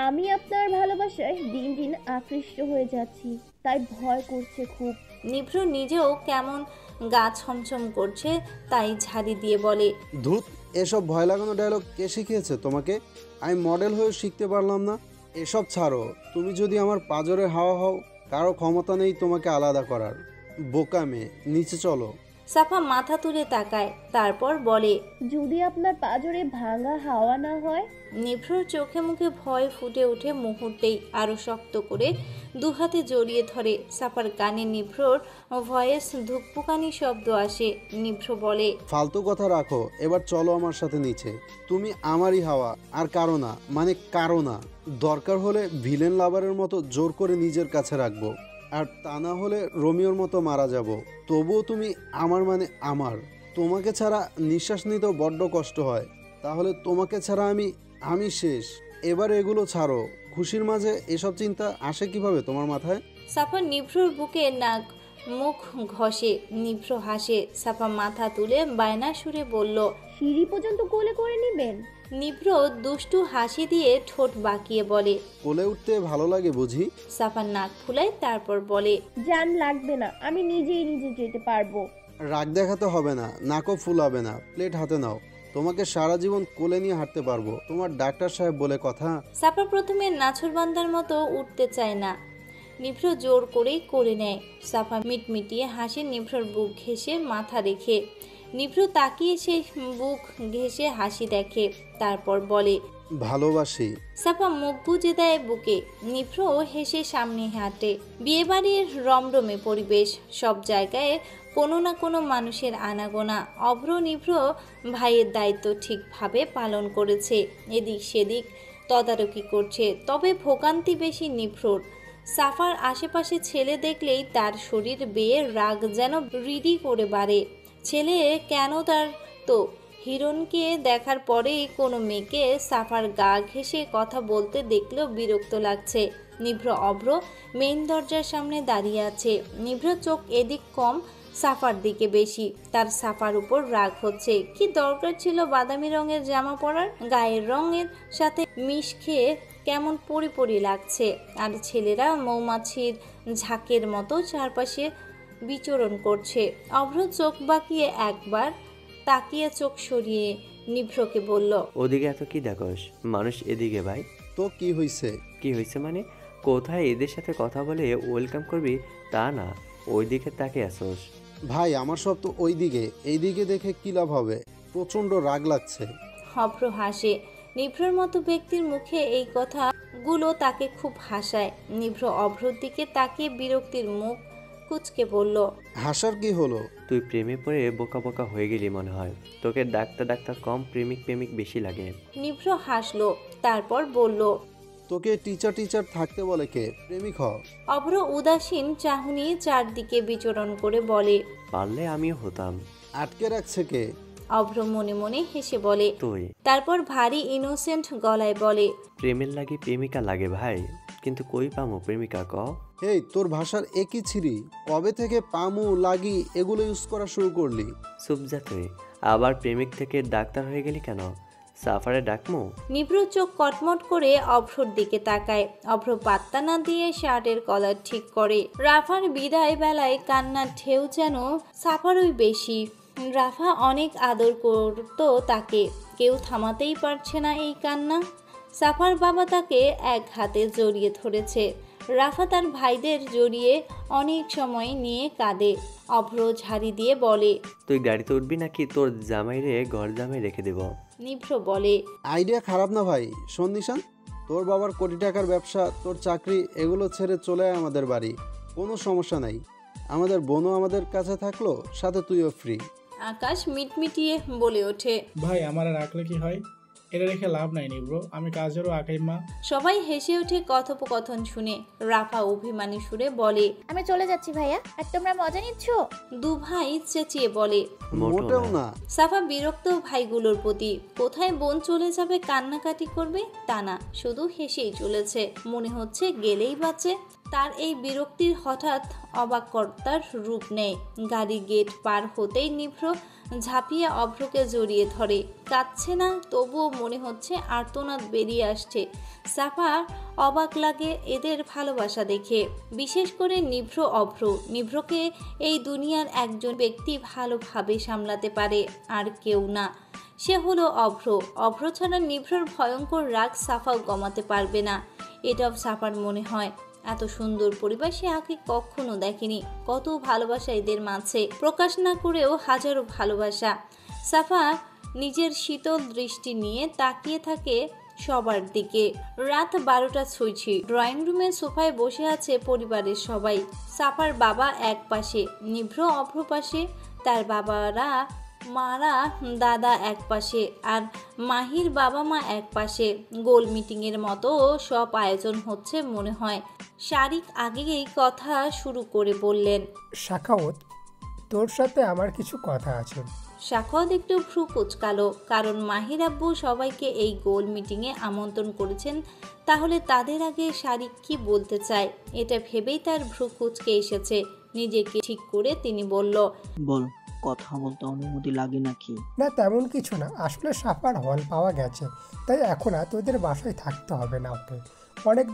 আমি আপনার ভালোবাসায় দিন দিন আকৃষ্ট হয়ে যাচ্ছি, তাই ভয় করছে খুব। নিভ্র নিজেও কেমন গা ছমছম করছে, তাই ঝাড়ি দিয়ে বলে, ধুত, এসব ভয় লাগানো ডায়লগ কে শিখিয়েছে তোমাকে? আমি মডেল হয়ে শিখতে পারলাম না। এসব ছাড়ো। তুমি যদি আমার পাঁজরের হাওয়া হও, কারো ক্ষমতা নেই তোমাকে আলাদা করার। বোকা মেয়ে, নিচে চলো। সাফা মাথা তুলে তাকায়, তারপর বলে, যদি আপনার পাঁজরে ভাঙা হাওয়া না হয়? নিভ্রর চোখে মুখে ভয় ফুটে ওঠে মুহূর্তেই। আরো শক্ত করে দু হাতে জড়িয়ে ধরে। সাফার কানে নিভ্রর ভয়েস ধুকপুকানি শব্দ আসে। নিভ্র বলে, ফালতু কথা রাখো, এবার চলো আমার সাথে নিচে। তুমি আমারই হাওয়া, আর কারো না, মানে কারো না। দরকার হলে ভিলেন লাভারের মতো জোর করে নিজের কাছে রাখবো। আর তা না হলে রোমিওর মতো মারা যাব। তবুও তুমি আমার মানে আমার। তোমাকে ছাড়া নিঃশ্বাস নিতেও বড্ড কষ্ট হয়। তাহলে তোমাকে ছাড়া আমি শেষ। এবার এগুলো ছাড়ো। খুশির মাঝে এসব চিন্তা আসে কিভাবে তোমার মাথায়? সাফা নিভ্রর বুকে নাক মুখ ঘষে। নিভ্র হাসে। সাফা মাথা তুলে বায়না সুরে বলল, সিঁড়ি পর্যন্ত কোলে করে নেবেন? নিভ্র দুষ্টু হাসি দিয়ে ঠোঁট বাঁকিয়ে বলে, কোলে উঠতে ভালো লাগে বুঝি? সাফা নাক ফুলায়, তারপর বলে, জান লাগবে না, আমি নিজে যেতে পারবো। রাগ দেখাতে হবে না, নাকও ফুলাবে না। প্লেট হাতে নাও। তোমাকে সারা জীবন কোলে নিয়ে হাঁটতে পারবো। তোমার ডাক্তার সাহেব বলে কথা। সাফা প্রথমে নাছরবান্দার মতো উঠতে চায় না। নিভ্র জোর করেই করে নেয়। সাফা মিটমিটিয়ে হাসে নিভ্রর বুক ঘেঁষে মাথা রেখে। নিভ্র তাকিয়ে সে বুক ঘেঁষে হাসি দেখে, তারপর বলে, ভালোবাসি। সাফা মুখ গুজে দেয় বুকে। নিভ্র হেসে সামনে হাঁটে। বিয়েবাড়ির রমরমে পরিবেশ। সব জায়গায় কোনো না কোনো মানুষের আনাগোনা। অভ্র নিভ্র ভাইয়ের দায়িত্ব ঠিকভাবে পালন করেছে। এদিক সেদিক তদারকি করছে। তবে ভোগান্তি বেশি নিভ্রর। সাফার আশেপাশে ছেলে দেখলেই তার শরীর বেয়ে রাগ যেন রিডি করে বাড়ে। ছেলে কেন, তার তো হিরণকে দেখার পরেই কোনো মেয়েকে সাফার গা ঘেঁষে কথা বলতে দেখলেও বিরক্ত লাগছে। নিভ্র অভ্র মেইন দরজার সামনে দাঁড়িয়ে আছে। নিভ্র চোখ এদিক কম, সাফার দিকে বেশি। তার সাফার উপর রাগ হচ্ছে। কি দরকার ছিল বাদামি রঙের জামা পরার? গায়ের রঙের সাথে মিশ খেয়ে কেমন পরি লাগছে। আর ছেলেরা মৌমাছির ঝাঁকের মতো চারপাশে বিচরণ করছে। অভ্র চোখ বাঁকিয়ে একবার তাকিয়ে চোখ সরিয়ে নিভ্রকে বলল, ওদিকে এত কি দেখোস? মানুষ এদিকে ভাই। তো কি হয়েছে? কি হয়েছে মানে? কোথায় এদের সাথে কথা বলে ওয়েলকাম করবি তা না, ওই দিকে তাকে আসোস। ভাই আমার সব তো ওই দিকে। এই দিকে দেখে কি লাভ হবে? প্রচণ্ড রাগ লাগছে। অভ্র হাসে। নিভ্রর মতো ব্যক্তির মুখে এই কথাগুলো তাকে খুব হাসায়। নিভ্র অভ্রর দিকে তাকিয়ে বিরক্তির মুখ কুচকে বলল, হাসার কি হলো? তুই প্রেমে পড়ে বোকা বোকা হয়ে গেলি মনে হয়। তোকে ডাক্তার কম, প্রেমিক বেশি লাগে। নিভ্র হাসলো, তারপর বলল, তোকে টিচার থাকতে বলে কে? প্রেমিক হ। অভ্র উদাসীন চাহনি চারদিকে বিচরণ করে বলে, পারলে আমিও হতাম। আটকে রাখছে কে? অভ্র মনে মনে হেসে বলে। তুই তারপর ভারী ইনোসেন্ট গলায় বলে, প্রেমের লাগি প্রেমিকা লাগে ভাই, কিন্তু কই পামো প্রেমিকা ক? এই তোর ভাষার একই ছিরি। কবে থেকে পামু লাগি এগুলো ইউজ করা শুরু করলি? চুপ যা তুই। আবার প্রেমিক থেকে ডাক্তার হয়ে গেলি কেন? সাফারে ডাকমু? নিভ্র চোখ কটমট করে অভ্রর দিকে তাকায়। অভ্র পাত্তা না দিয়ে শার্টের কলার ঠিক করে। রাফার বিদায় বেলায় কান্নার ঢেউ যেন সাফারই বেশি। রাফা অনেক আদর করতো তাকে। কেউ থামাতেই পারছে না এই কান্না। সাফার বাবা তাকে এক হাতে জড়িয়ে ধরেছে। রাফা তার ভাইদের জড়িয়ে অনেক সময় নিয়ে কাঁদে। অভ্র ঝাড়ি দিয়ে বলে, তুই গাড়িতে উঠবি নাকি তোর জামাইরে ঘর জামাই রেখে দেব? নিভ্র বলে, আইডিয়া খারাপ না ভাই। শোন নিশান, তোর বাবার কোটি টাকার ব্যবসা, তোর চাকরি, এগুলো ছেড়ে চলে আয় আমাদের বাড়ি। কোনো সমস্যা নাই। আমাদের বোনও আমাদের কাছে থাকলো, সাথে তুইও ফ্রি। আকাশ মিটমিটিয়ে বলে ওঠে, ভাই আমার আর রাখলে কি হয়? এটা রেখে লাভ নাই নিব্রো, আমি কাজেরও আকাইমা। সবাই হেসে ওঠে কথোপকথন শুনে। রাফা অভিমানী সুরে বলে, আমি চলে যাচ্ছি ভাইয়া, আর তোমরা মজা নিচ্ছ? দু ভাই চেঁচিয়ে বলে, মোটেও না। সাফা বিরক্ত ভাইগুলোর প্রতি। কোথায় বোন চলে যাবে কান্নাকাটি করবে তা না, শুধু হেসেই চলেছে। মনে হচ্ছে গেলেই বাঁচে। তার এই বিরক্তির হঠাৎ অবাককর্তার রূপ নেয়। গাড়ি গেট পার হতেই নিভ্র ঝাঁপিয়ে অভ্রকে জড়িয়ে ধরে। কাঁদছে না, তবুও মনে হচ্ছে আর্তনাদ বেরিয়ে আসছে। সাফা অবাক লাগে এদের ভালোবাসা দেখে, বিশেষ করে নিভ্র অভ্র। নিভ্রকে এই দুনিয়ার একজন ব্যক্তি ভালোভাবে সামলাতে পারে, আর কেউ না। সে হলো অভ্র। অভ্র ছাড়া নিভ্রর ভয়ঙ্কর রাগ সাফাও কমাতে পারবে না, এটাও সাফার মনে হয়। এত সুন্দর পরিবার সে আগে কখনো দেখেনি। কত ভালোবাসা এদের মাঝে, প্রকাশ না করেও হাজারো ভালোবাসা। সাফা নিজের শীতল দৃষ্টি নিয়ে তাকিয়ে থাকে সবার দিকে। রাত 12টা ছুঁইছি। ড্রয়িং রুমে সোফায় বসে আছে পরিবারের সবাই। সাফার বাবা এক পাশে, নিভ্র অভ্র পাশে, তার বাবারা মারা দাদা এক পাশে, আর মাহির বাবা মা এক পাশে। গোল মিটিংয়ের মতো সব আয়োজন হচ্ছে মনে হয়। শারিক আগেই কথা শুরু করে বললেন, শাখাওয়াত, তোর সাথে আমার কিছু কথা আছে। শাখাওয়াত একটু ভ্রু কুচকালো, কারণ মাহির আব্বু সবাইকে এই গোল মিটিংয়ে আমন্ত্রণ করেছেন। তাহলে তাদের আগে শারিক কি বলতে চায় এটা ভেবেই তার ভ্রু কুচকে এসেছে। নিজেকে ঠিক করে তিনি বলল, বল, কথা বলতে অনুমতি লাগে নাকি? না, তেমন কিছু না, আসলে সাফার হল পাওয়া গেছে, তাই এখন আর তোদের বাসায় থাকতে হবে না। ওকে অনেক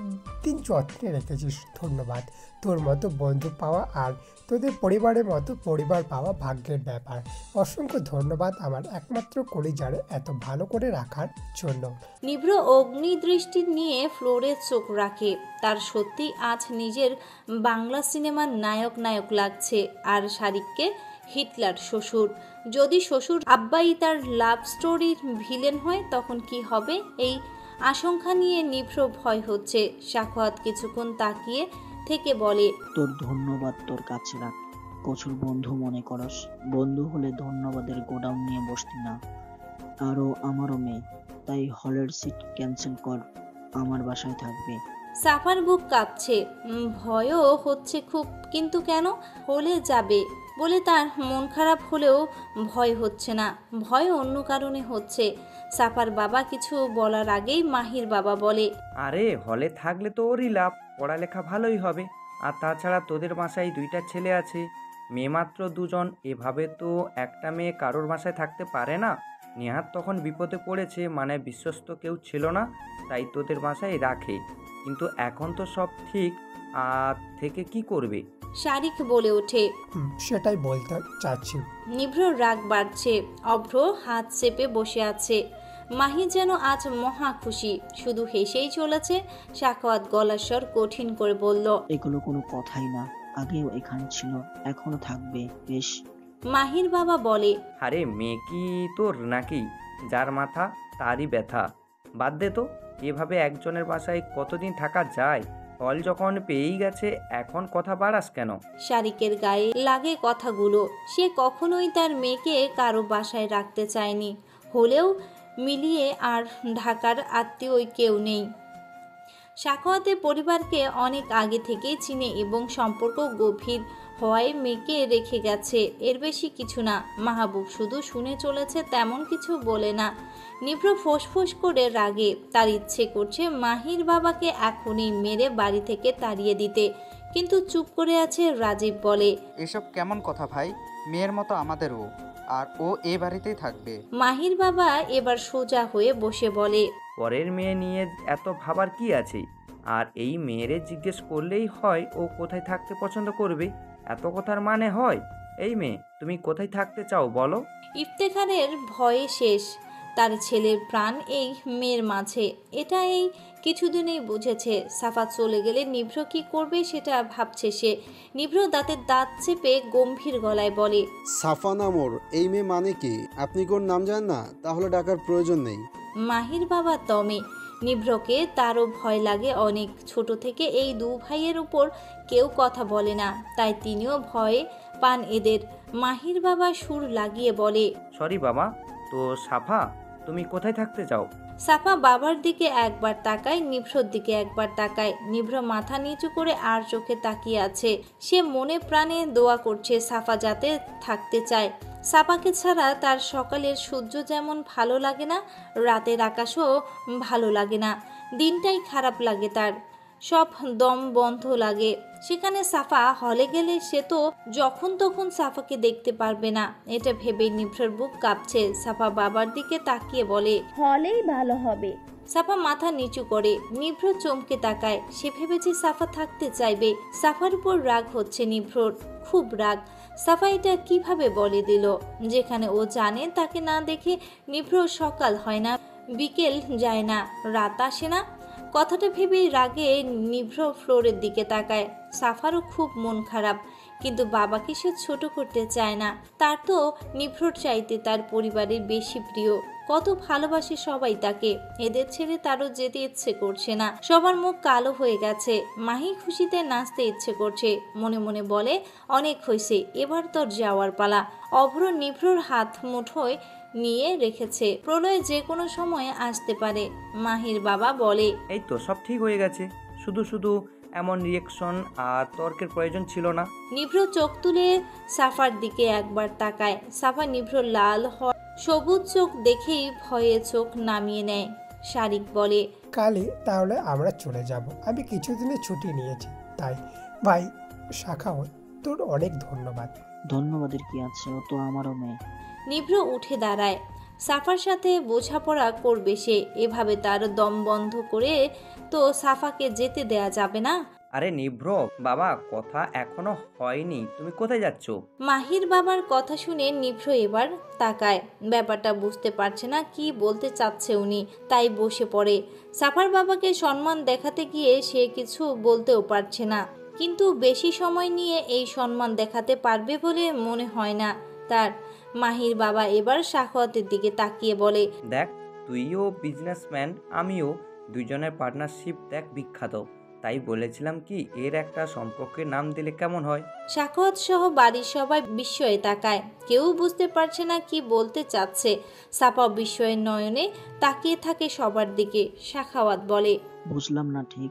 দিন যত্নে রেখেছিস, ধন্যবাদ। তোর মতো বন্ধু পাওয়া আর তোদের পরিবারের মতো পরিবার পাওয়া ভাগ্যের ব্যাপার। অসংখ্য ধন্যবাদ আমার একমাত্র কলিজারে এত ভালো করে রাখার জন্য। নিভ্র অগ্নিদৃষ্টি নিয়ে ফ্লোরে চোখ রাখে। তার সত্যি আজ নিজের বাংলা সিনেমার নায়ক লাগছে। আর শারিককে হিটলার শ্বশুর। যদি শ্বশুর আব্বাই তার লাভ স্টোরির ভিলেন হয় তখন কি হবে, এই আশঙ্কা নিয়ে নিভ্র ভয় হচ্ছে। শাখাওয়াত কিছুক্ষণ তাকিয়ে থেকে বলে, তোর ধন্যবাদ তোর কাছে রাখ। প্রচুর বন্ধু মনে করস, বন্ধু হলে ধন্যবাদের গোডাউন নিয়ে বসতি না। আরও আমারও মেয়ে, তাই হলের সিট ক্যান্সেল কর, আমার বাসায় থাকবে। সাফার বুক কাঁপছে, ভয়ও হচ্ছে খুব। কিন্তু কেন? হলে যাবে বলে তার মন খারাপ হলেও ভয় হচ্ছে না, ভয় অন্য কারণে হচ্ছে। সাফার বাবা কিছু বলার আগেই মাহির বাবা বলে, আরে হলে থাকলে তো ওরই লাভ, পড়ালেখা ভালোই হবে। আর তাছাড়া তোদের বাসায় 2টা ছেলে আছে, মেয়ে মাত্র 2জন, এভাবে তো একটা মেয়ে কারোর বাসায় থাকতে পারে না। নেহাত তখন বিপদে পড়েছে, মানে বিশ্বস্ত কেউ ছিল না, তাই তোদের বাসায় রাখে। কিন্তু এখন তো সব ঠিক, আর থেকে কি করবে? শারিক বলে ওঠে, সেটাই বলতে চাচ্ছি। নিভ্র রাগ বাড়ছে, অভ্র হাত চেপে বসে আছে। মাহি যেন আজ মহা খুশি, শুধু হেসেই চলেছে। শাখাওয়াত গলার স্বর কঠিন করে বলল, এগুলো কোনো কথাই না, আগেও এখানে ছিল, এখনো থাকবে, বেশ। মাহির বাবা বলে, আরে মেয়ে কি তোর নাকি? যার মাথা তারই ব্যথা। বাদ দে তো, এভাবে একজনের বাসায় কতদিন থাকা যায়? ফল যখন পেয়েই গেছে, এখন কথা বাড়াস কেন? শারিকের গায়ে লাগে কথাগুলো। সে কখনোই তার মেয়েকে কারো বাসায় রাখতে চায়নি, হলেও মিলিয়ে আর ঢাকার আত্মীয় কেউ নেই। শাখাওয়াতের পরিবারকে অনেক আগে থেকেই চিনে এবং সম্পর্ক গভীর হওয়ায় মেয়েকে রেখে গেছে, এর বেশি কিছু না। মাহবুব শুধু শুনে চলেছে, তেমন কিছু বলে না। নিভ্র ফোঁস করে রাগে, তার ইচ্ছে করছে মাহির বাবাকে এখনই মেরে বাড়ি থেকে তাড়িয়ে দিতে, কিন্তু চুপ করে আছে রাজীব। বলে, এসব কেমন কথা ভাই? মেয়ের মতো আমাদেরও, আর ও এ বাড়িতেই থাকবে। মাহির বাবা এবার সোজা হয়ে বসে বলে, পরের মেয়ে নিয়ে এত ভাবার কি আছে? আর এই মেয়েরে জিজ্ঞেস করলেই হয় ও কোথায় থাকতে পছন্দ করবে। এত কথার মানে হয়? এই মেয়ে, তুমি কোথায় থাকতে চাও বলো? ইফতেখারের ভয়ে শেষ, তার ছেলের প্রাণ এই মেয়ের মাঝে, এটা এই কিছুদিনেই বুঝেছে। সাফা চলে গেলে নিভ্র কি করবে সেটা ভাবছে সে। নিভ্র দাঁতের দাঁত চেপে গম্ভীর গলায় বলে, সাফা নামর এই মেয়ে মানে কি? আপনি কোন নাম জানেন না? তাহলে ডাকার প্রয়োজন নেই। মাহির বাবা দমে। নিভ্রকে তারও ভয় লাগে অনেক। ছোট থেকে এই 2 ভাইয়ের উপর কেউ কথা বলে না, তাই তিনিও ভয়ে পান এদের। মাহির বাবা সুর লাগিয়ে বলে, সরি বাবা, তো সাফা তুমি কোথায় থাকতে চাও? সাফা বাবার দিকে একবার তাকায়, নিভ্রর দিকে একবার তাকায়। নিভ্র মাথা নিচু করে আর চোখে তাকিয়ে আছে। সে মনে প্রাণে দোয়া করছে সাফা যাতে থাকতে চায়। সাফাকে ছাড়া তার সকালের সূর্য যেমন ভালো লাগে না, রাতের আকাশও ভালো লাগে না। দিনটাই খারাপ লাগে তার, সব দম বন্ধ লাগে। সেখানে সাফা হলে গেলে সে তো যখন তখন সাফাকে দেখতে পারবে না, এটা ভেবে নিভ্রর বুক কাঁপছে। সাফা বাবার দিকে তাকিয়ে বলে, হলেই ভালো হবে। সাফা মাথা নিচু করে। নিভ্র চমকে তাকায়, সে ভেবেছে সাফা থাকতে চাইবে। সাফার উপর রাগ হচ্ছে নিভ্রর, খুব রাগ। সাফা এটা কিভাবে বলে দিল, যেখানে ও জানে তাকে না দেখে নিভ্র সকাল হয় না, বিকেল যায় না, রাত আসে না। কথাটা ভেবেই রাগে নিভ্র ফ্লোরের দিকে তাকায়। সাফারও খুব মন খারাপ, কিন্তু বাবাকে সে ছোট করতে চায় না। তার তো নিভ্রর চাইতে তার পরিবারের বেশি প্রিয়, কত ভালোবাসে সবাই তাকে। এদের ছেড়ে তারও যেতে ইচ্ছে করছে না। সবার মুখ কালো হয়ে গেছে। মাহি খুশিতে নাচতে ইচ্ছে করছে, মনে মনে বলে, অনেক হয়েছে, এবার তোর যাওয়ার পালা। অভ্র নিভ্রর হাত মুঠোয় নিয়ে রেখেছে, প্রলয় যে কোনো সময় আসতে পারে। মাহির বাবা বলে, এই তো সব ঠিক হয়ে গেছে, শুধু শুধু এমন রিয়েকশন আর তর্কের প্রয়োজন ছিল না। নিভ্র চোখ তুলে সাফার দিকে একবার তাকায়। সাফা নিভ্র লাল সবুজ চোখ দেখেই ভয়ে চোখ নামিয়ে নেয়। শারিক বলে, কালই তাহলে আমরা চলে যাব। আমি কিছুদিনের ছুটি নিয়েছি, তাই ভাই শাখাওয়াত, তোর অনেক ধন্যবাদ। ধন্যবাদের কি আছে, ও তো আমারও মেয়ে। নিভ্র উঠে দাঁড়ায়। সাফার সাথে বোঝাপড়া করবে সে, এভাবে তার দম বন্ধ করে তো সাফাকে যেতে দেয়া যাবে না। আরে নিভ্র বাবা, কথা এখনো হয়নি, তুমি কোথায় যাচ্ছ? মাহির বাবার কথা শুনে নিভ্র এবার তাকায়। ব্যাপারটা বুঝতে পারছে না কি বলতে চাচ্ছে উনি, তাই বসে পড়ে। সাফার বাবাকে সম্মান দেখাতে গিয়ে সে কিছু বলতেও পারছে না, কিন্তু বেশি সময় নিয়ে এই সম্মান দেখাতে পারবে বলে মনে হয় না তার। মাহির বাবা এবার শাখাওয়াতের দিকে তাকিয়ে বলে, দেখ, তুইও বিজনেসম্যান, আমিও, দুজনের পার্টনারশিপ দেখ বিখ্যাত, তাই বলেছিলাম কি এর একটা সম্পর্কের নাম দিলে কেমন হয়। শাখাওয়াত সহ বাড়ির সবাই বিস্ময়ে তাকায়, কেউ বুঝতে পারছে না কি বলতে চাচ্ছে। সাফা বিস্ময়ের নয়নে তাকিয়ে থাকে সবার দিকে। শাখাওয়াত বলে, বুঝলাম না ঠিক,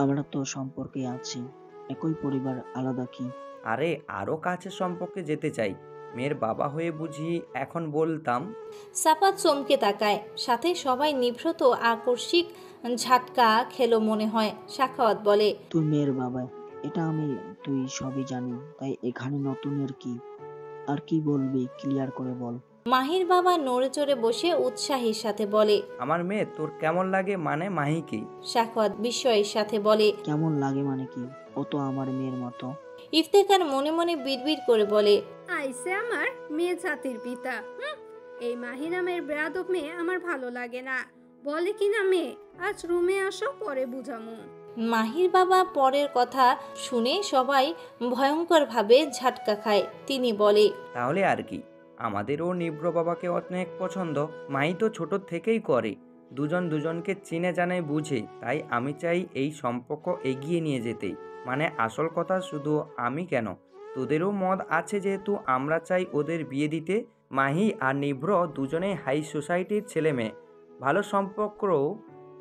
আমরা তো সম্পর্কে আছি, একই পরিবার, আলাদা কি? আরে আরো কাছে সম্পর্কে যেতে চাই, মেয়ের বাবা হয়ে বুঝি এখন বলতাম। সাফা চমকে তাকায়, সাথে সবাই নিভৃত আকস্মিক ঝাটকা খেলো মনে হয়। শাখাওয়াত বলে, তুই মেয়ের বাবা, এটা তুই সবই জানি, তাই এখানে নতুনের কি? আর কি বলবি, ক্লিয়ার করে বল। মাহির বাবা নড়ে চড়ে বসে উৎসাহের সাথে বলে, আমার মেয়ে তোর কেমন লাগে, মানে মাহিকে? শাখাওয়াত বিস্ময়ের সাথে বলে, কেমন লাগে মানে কি, ও তো আমার মেয়ের মতো। ইফতেখার মনে মনে বিড়বিড় করে বলে, আইসে আমার মেয়ে জাতির পিতা। এই মাহি নামের বেয়াদব মেয়ে আমার ভালো লাগে না। বলে কি না মেয়ে, আজ রুমে আসো, পরে বুঝামু। মাহির বাবা পরের কথা শুনে সবাই ভয়ঙ্কর ভাবে ঝাটকা খায়। তিনি বলে, তাহলে আর কি, আমাদেরও নিভ্র বাবাকে অনেক পছন্দ, মাহি তো ছোট থেকেই করে, দুজন দুজনকে চিনে জানে বুঝে, তাই আমি চাই এই সম্পর্ক এগিয়ে নিয়ে যেতে। মানে আসল কথা শুধু আমি কেন, তোদেরও মত আছে, যেহেতু আমরা চাই ওদের বিয়ে দিতে। মাহি আর নিভ্র দুজনেই হাই সোসাইটির ছেলে মেয়ে, ভালো সম্পর্কও,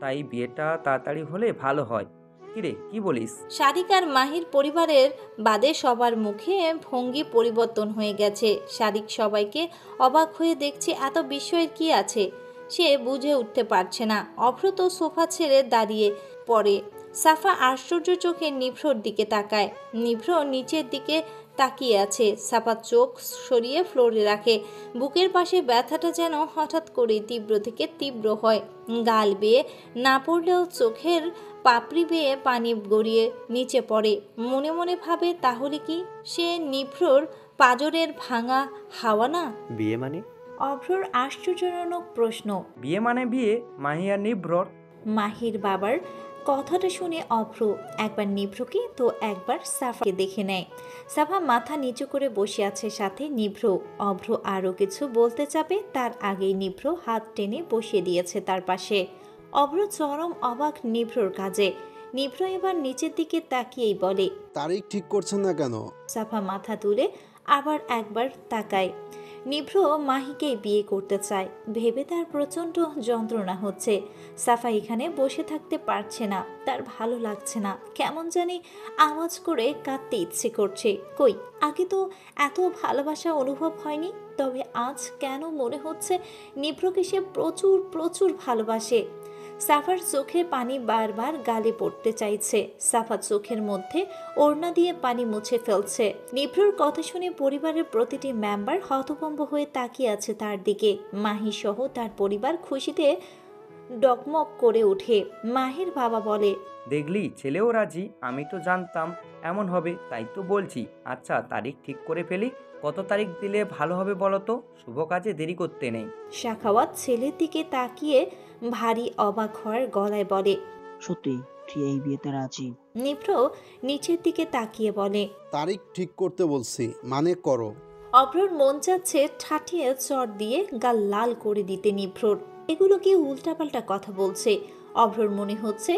তাই বিয়েটা তাড়াতাড়ি হলে ভালো হয়। কিরে, কি বলিস? শারিক আর মাহির পরিবারের বাদে সবার মুখে ভঙ্গি পরিবর্তন হয়ে গেছে। শারিক সবাইকে অবাক হয়ে দেখছে, এত বিস্ময়ের কি আছে সে বুঝে উঠতে পারছে না। অভ্র তো সোফা ছেড়ে দাঁড়িয়ে পড়ে। সাফা আশ্চর্য চোখে নিভ্রর দিকে তাকায়। নিভ্র নিচের দিকে তাকিয়ে আছে। সাফা চোখ সরিয়ে ফ্লোরে রাখে। বুকের পাশে ব্যথাটা যেন হঠাৎ করে তীব্র থেকে তীব্র হয়। গাল বেয়ে না পড়লেও চোখের পাপড়ি বেয়ে পানি গড়িয়ে নিচে পড়ে। মনে মনে ভাবে, তাহলে কি সে নিভ্রর পাজরের ভাঙা হাওয়া না? বিয়ে মানে? অভ্রর আশ্চর্যজনক প্রশ্ন। বিয়ে মানে বিয়ে, মাহি আর নিভ্রর। মাহির বাবার কথাটা শুনে অভ্র একবার নিভ্রকে তো একবার সাফাকে দেখে নেয়। সাফা মাথা নিচু করে বসে আছে, সাথে নিভ্র। অভ্র আরও কিছু বলতে চাবে, তার আগেই নিভ্র হাত টেনে বসিয়ে দিয়েছে তার পাশে। অভ্র চরম অবাক নিভ্রর কাজে। নিভ্র এবার নিচের দিকে তাকিয়েই বলে, তারিখ ঠিক করছেন না কেন? সাফা মাথা তুলে আবার একবার তাকায়। নিভ্র মাহিকেই বিয়ে করতে চায় ভেবে তার প্রচণ্ড যন্ত্রণা হচ্ছে। সাফা এখানে বসে থাকতে পারছে না, তার ভালো লাগছে না, কেমন জানি আওয়াজ করে কাঁদতে ইচ্ছে করছে। কই, আগে তো এত ভালোবাসা অনুভব হয়নি। তবে আজ কেন মনে হচ্ছে নিভ্রকে সে প্রচুর প্রচুর ভালোবাসে। সাফার চোখে পানি বারবার গালে পড়তে চাইছে। সাফা চোখের মধ্যে ওড়না দিয়ে পানি মুছে ফেলছে। নিভ্রর কথা শুনে পরিবারের প্রতিটি মেম্বার হতভম্ব হয়ে তাকিয়ে আছে তার দিকে। মাহি সহ তার পরিবার খুশিতে ডকমক করে ওঠে। মাহির বাবা বলে, দেখলি, ছেলেও রাজি, আমি তো জানতাম এমন হবে, তাই তো বলছি। আচ্ছা, তারিখ ঠিক করে ফেলি, কত তারিখ দিলে ভালো হবে বলো তো? শুভ কাজে দেরি করতে নেই। শাখাওয়াত ছেলের দিকে তাকিয়ে ভারী অবাক হওয়ার গলায় বলে, সত্যি তুই এই বিয়েতে রাজি? নিভ্র নিচের দিকে তাকিয়ে বলে, তারিখ ঠিক করতে বলছি, মানে করো। অভ্রর মন চাচ্ছে ঠাঠিয়ে চর দিয়ে গাল লাল করে দিতে নিভ্রর। এগুলো কি উল্টাপাল্টা কথা বলছে। অভ্রর মনে হচ্ছে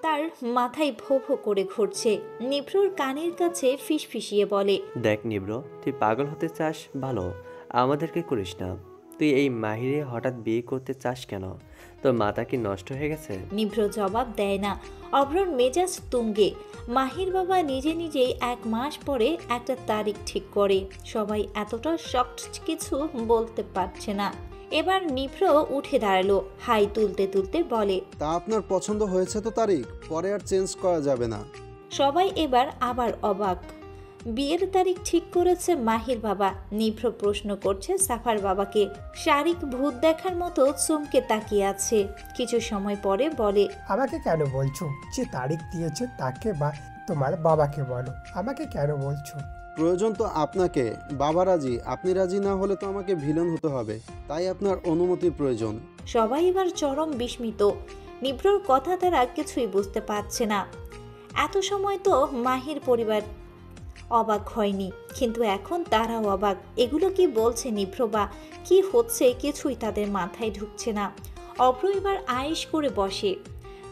তার মাথায় ভো ভো করে ঘুরছে। নিভ্রর কানের কাছে ফিসফিসিয়ে বলে, দেখ নিব্র, তুই পাগল হতে চাস ভালো, আমাদেরকে করিস না। তুই এই মাহিরে হঠাৎ বিয়ে করতে চাস কেন? তোর মাথা কি নষ্ট হয়ে গেছে? নিভ্র জবাব দেয় না। অভ্রর মেজাজ তুঙ্গে। মাহির বাবা নিজে নিজেই 1 মাস পরে একটা তারিখ ঠিক করে। সবাই এতটা শক্ট কিছু বলতে পারছে না। এবার নিভ্র উঠে দাঁড়ালো, হাই তুলতে তুলতে বলে, তা আপনার পছন্দ হয়েছে তো তারিখ, পরে আর চেঞ্জ করা যাবে না। সবাই এবার আবার অবাক। বিয়ের তারিখ ঠিক করেছে মাহির বাবা। নিভ্র প্রশ্ন করছে সাফার বাবাকে। শারিক ভূত দেখার মতো চমকে তাকিয়ে আছে। কিছু সময় পরে বলে, আমাকে কেন বলছো? যে তারিখ দিয়েছে তাকে বা তোমার বাবাকে বলো, আমাকে কেন বলছো? প্রয়োজন তো আপনাকে। বাবা রাজি, আপনি রাজি না হলে তো আমাকে ভিলেন হতে হবে, তাই আপনার অনুমতির প্রয়োজন। সবাই এবার চরম বিস্মিত। নিভ্রর কথা তারা কিছুই বুঝতে পারছে না। এত সময় তো মাহির পরিবার অবাক হয়নি, কিন্তু এখন তারাও অবাক। এগুলো কি বলছে নিভ্র বা কি হচ্ছে কিছুই তাদের মাথায় ঢুকছে না। অভ্র এবার আয়েশ করে বসে।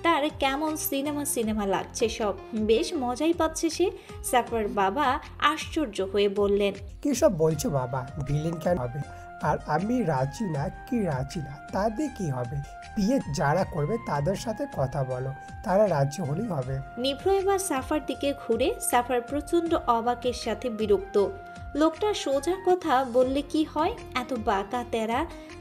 তার কেমন সিনেমা লাগছে সব, বেশ মজাই পাচ্ছে সে। সাফার বাবা আশ্চর্য হয়ে বললেন, কি সব বলছো বাবা? ভিলেন কেন হবে? আর আমি রাজি না কি রাজি না তাদের কি হবে? বিয়ে যারা করবে তাদের সাথে কথা বলো, তারা রাজি হলেই হবে। নিভ্র এবার সাফার দিকে ঘুরে। সাফার প্রচন্ড অবাকের সাথে বিরক্ত। লোকটা সোজা কথা বললে কি হয়? এত বাঁকা তেরা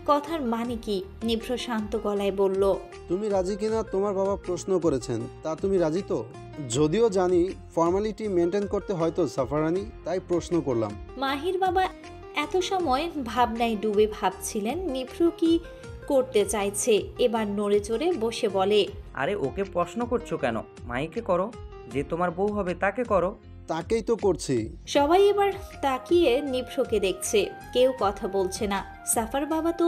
কথার মানে কি? নিভ্র শান্ত গলায় বলল, তুমি রাজি কিনা তোমার বাবা প্রশ্ন করেছেন, তা তুমি রাজি তো? যদিও জানি ফর্মালিটি মেনটেন করতে হয়তো সাফারানি, তাই প্রশ্ন করলাম। মাহির বাবা এত সময় ভাবনায় ডুবে ভাবছিলেন নিভ্র কি করতে চাইছে। এবার নড়ে চড়ে বসে বলে, আরে ওকে প্রশ্ন করছো কেন? মাইকে করো, যে তোমার বউ হবে তাকে করো। তাকেই তো করছি। সবাই এবার তাকিয়ে নিভ্রকে দেখছে, কেউ কথা বলছে না। সাফার বাবা তো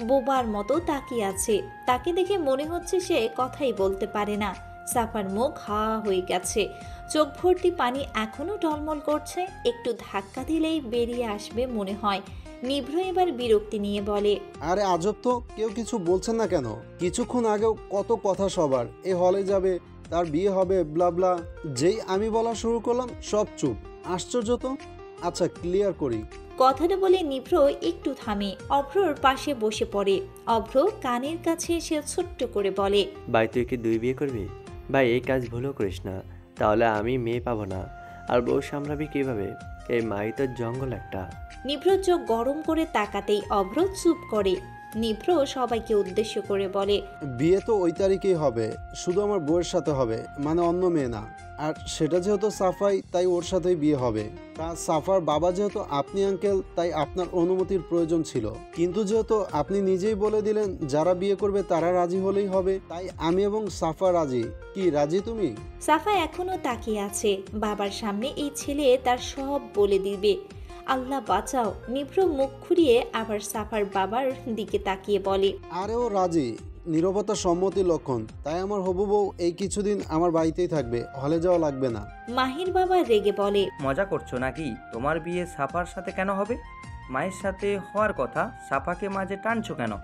বোবার মতো তাকিয়ে আছে। তাকে দেখে মনে হচ্ছে সে কথাই বলতে পারে না। সাফার মুখ হা হয়ে গেছে, চোখ ভর্তি পানি এখনো টলমল করছে। একটু ধাক্কা দিলেই বেরিয়ে আসবে মনে হয়। নিভ্র এবার বিরক্তি নিয়ে বলে, আরে আজব তো, কেউ কিছু বলছেন না কেন? কিছুক্ষণ আগেও কত কথা সবার, এ হলে যাবে, তার বিয়ে হবে, ব্লা ব্লা। যেই আমি বলা শুরু করলাম সব চুপ। আশ্চর্য তো। আচ্ছা ক্লিয়ার করি। কথাটা বলে নিভ্র একটু থামে, অভ্রর পাশে বসে পড়ে। অভ্র কানের কাছে এসে ছোট্ট করে বলে, ভাই তুই কি 2 বিয়ে করবি? ভাই এই কাজ ভুলও করিস না, তাহলে আমি মেয়ে পাবো না, আর বউ সামলাবি কিভাবে? এই মাই তো জঙ্গল একটা। নিভ্র চোখ গরম করে তাকাতেই অভ্র চুপ করে। নিভ্র সবাইকে উদ্দেশ্য করে বলে, বিয়ে তো ওই তারিখেই হবে, শুধু আমার বউয়ের সাথে হবে, মানে অন্য মেয়ে না। আর সেটা যেহেতু সাফাই, তাই ওর সাথেই বিয়ে হবে। তা সাফার বাবা যেহেতু আপনি আঙ্কেল, তাই আপনার অনুমতির প্রয়োজন ছিল। কিন্তু যেহেতু আপনি নিজেই বলে দিলেন যারা বিয়ে করবে তারা রাজি হলেই হবে, তাই আমি এবং সাফা রাজি। কি রাজি তুমি? সাফা এখনো তাকিয়ে আছে। বাবার সামনে এই ছেলে তার সব বলে দিবে। আল্লাহ বাঁচাও। নিভ্র মুখ ঘুরিয়ে আবার সাফার বাবার দিকে তাকিয়ে বলে, আরে ও রাজি। নীরবতা সম্মতির লক্ষণ। তাই আমার হবু বউ এই কিছুদিন আমার বাড়িতেই থাকবে, হলে যাওয়া লাগবে না। মাহির বাবা রেগে বলে, মজা করছো নাকি? তোমার বিয়ে সাফার সাথে কেন হবে? মায়ের সাথে হওয়ার কথা, সাফাকে মাঝে টানছো কেন?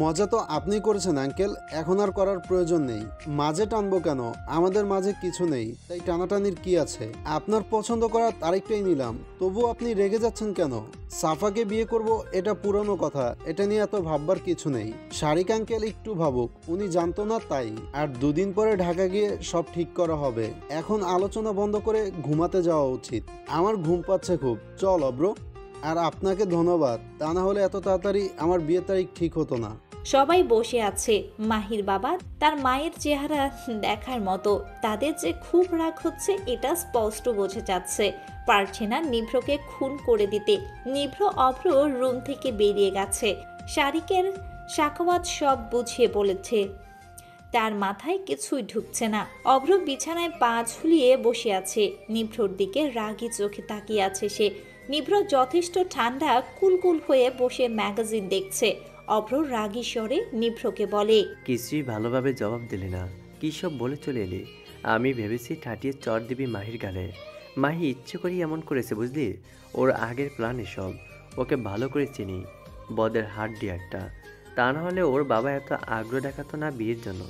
মজা তো আপনি করেছেন আঙ্কেল, এখন আর করার প্রয়োজন নেই। মাঝে টানবো কেন? আমাদের মাঝে কিছু নেই, তাই টানাটানির কি আছে? আপনার পছন্দ করার তারিখটাই নিলাম, তবু আপনি রেগে যাচ্ছেন কেন? সাফাকে বিয়ে করব এটা পুরনো কথা, এটা নিয়ে এত ভাববার কিছু নেই। শারিক আঙ্কেল একটু ভাবুক, উনি জানতো না তাই। আর 2 দিন পরে ঢাকা গিয়ে সব ঠিক করা হবে। এখন আলোচনা বন্ধ করে ঘুমাতে যাওয়া উচিত। আমার ঘুম পাচ্ছে খুব। চল অব্র। আর আপনাকে ধন্যবাদ, তা না হলে এত তাড়াতাড়ি আমার বিয়ের তারিখ ঠিক হতো না। সবাই বসে আছে। মাহির বাবা তার মায়ের চেহারা দেখার মতো। তাদের যে খুব রাগ হচ্ছে এটা স্পষ্ট বোঝা যাচ্ছে। পারছে না নিভ্রকে খুন করে দিতে। নিভ্র অভ্র রুম থেকে বেরিয়ে গেছে। শারিকের সাখাওয়াত সব বুঝিয়ে বলেছে। তার মাথায় কিছুই ঢুকছে না। অভ্র বিছানায় পা ঝুলিয়ে বসে আছে। নিভ্রর দিকে রাগী চোখে তাকিয়ে আছে সে। নিভ্র যথেষ্ট ঠান্ডা কুলকুল হয়ে বসে ম্যাগাজিন দেখছে। অভ্র রাগী স্বরে নিভ্রকে বলে, কিছুই ভালোভাবে জবাব দিলি না, কী সব বলে চলে এলি? আমি ভেবেছি ঠাটিয়ে চর দিবি মাহির গালে। মাহি ইচ্ছে করেই এমন করেছে বুঝলি, ওর আগের প্ল্যান এসব। ওকে ভালো করে চিনি, বদের হাড্ডি একটা। তা না হলে ওর বাবা এত আগ্রহ দেখাতো না বিয়ের জন্য।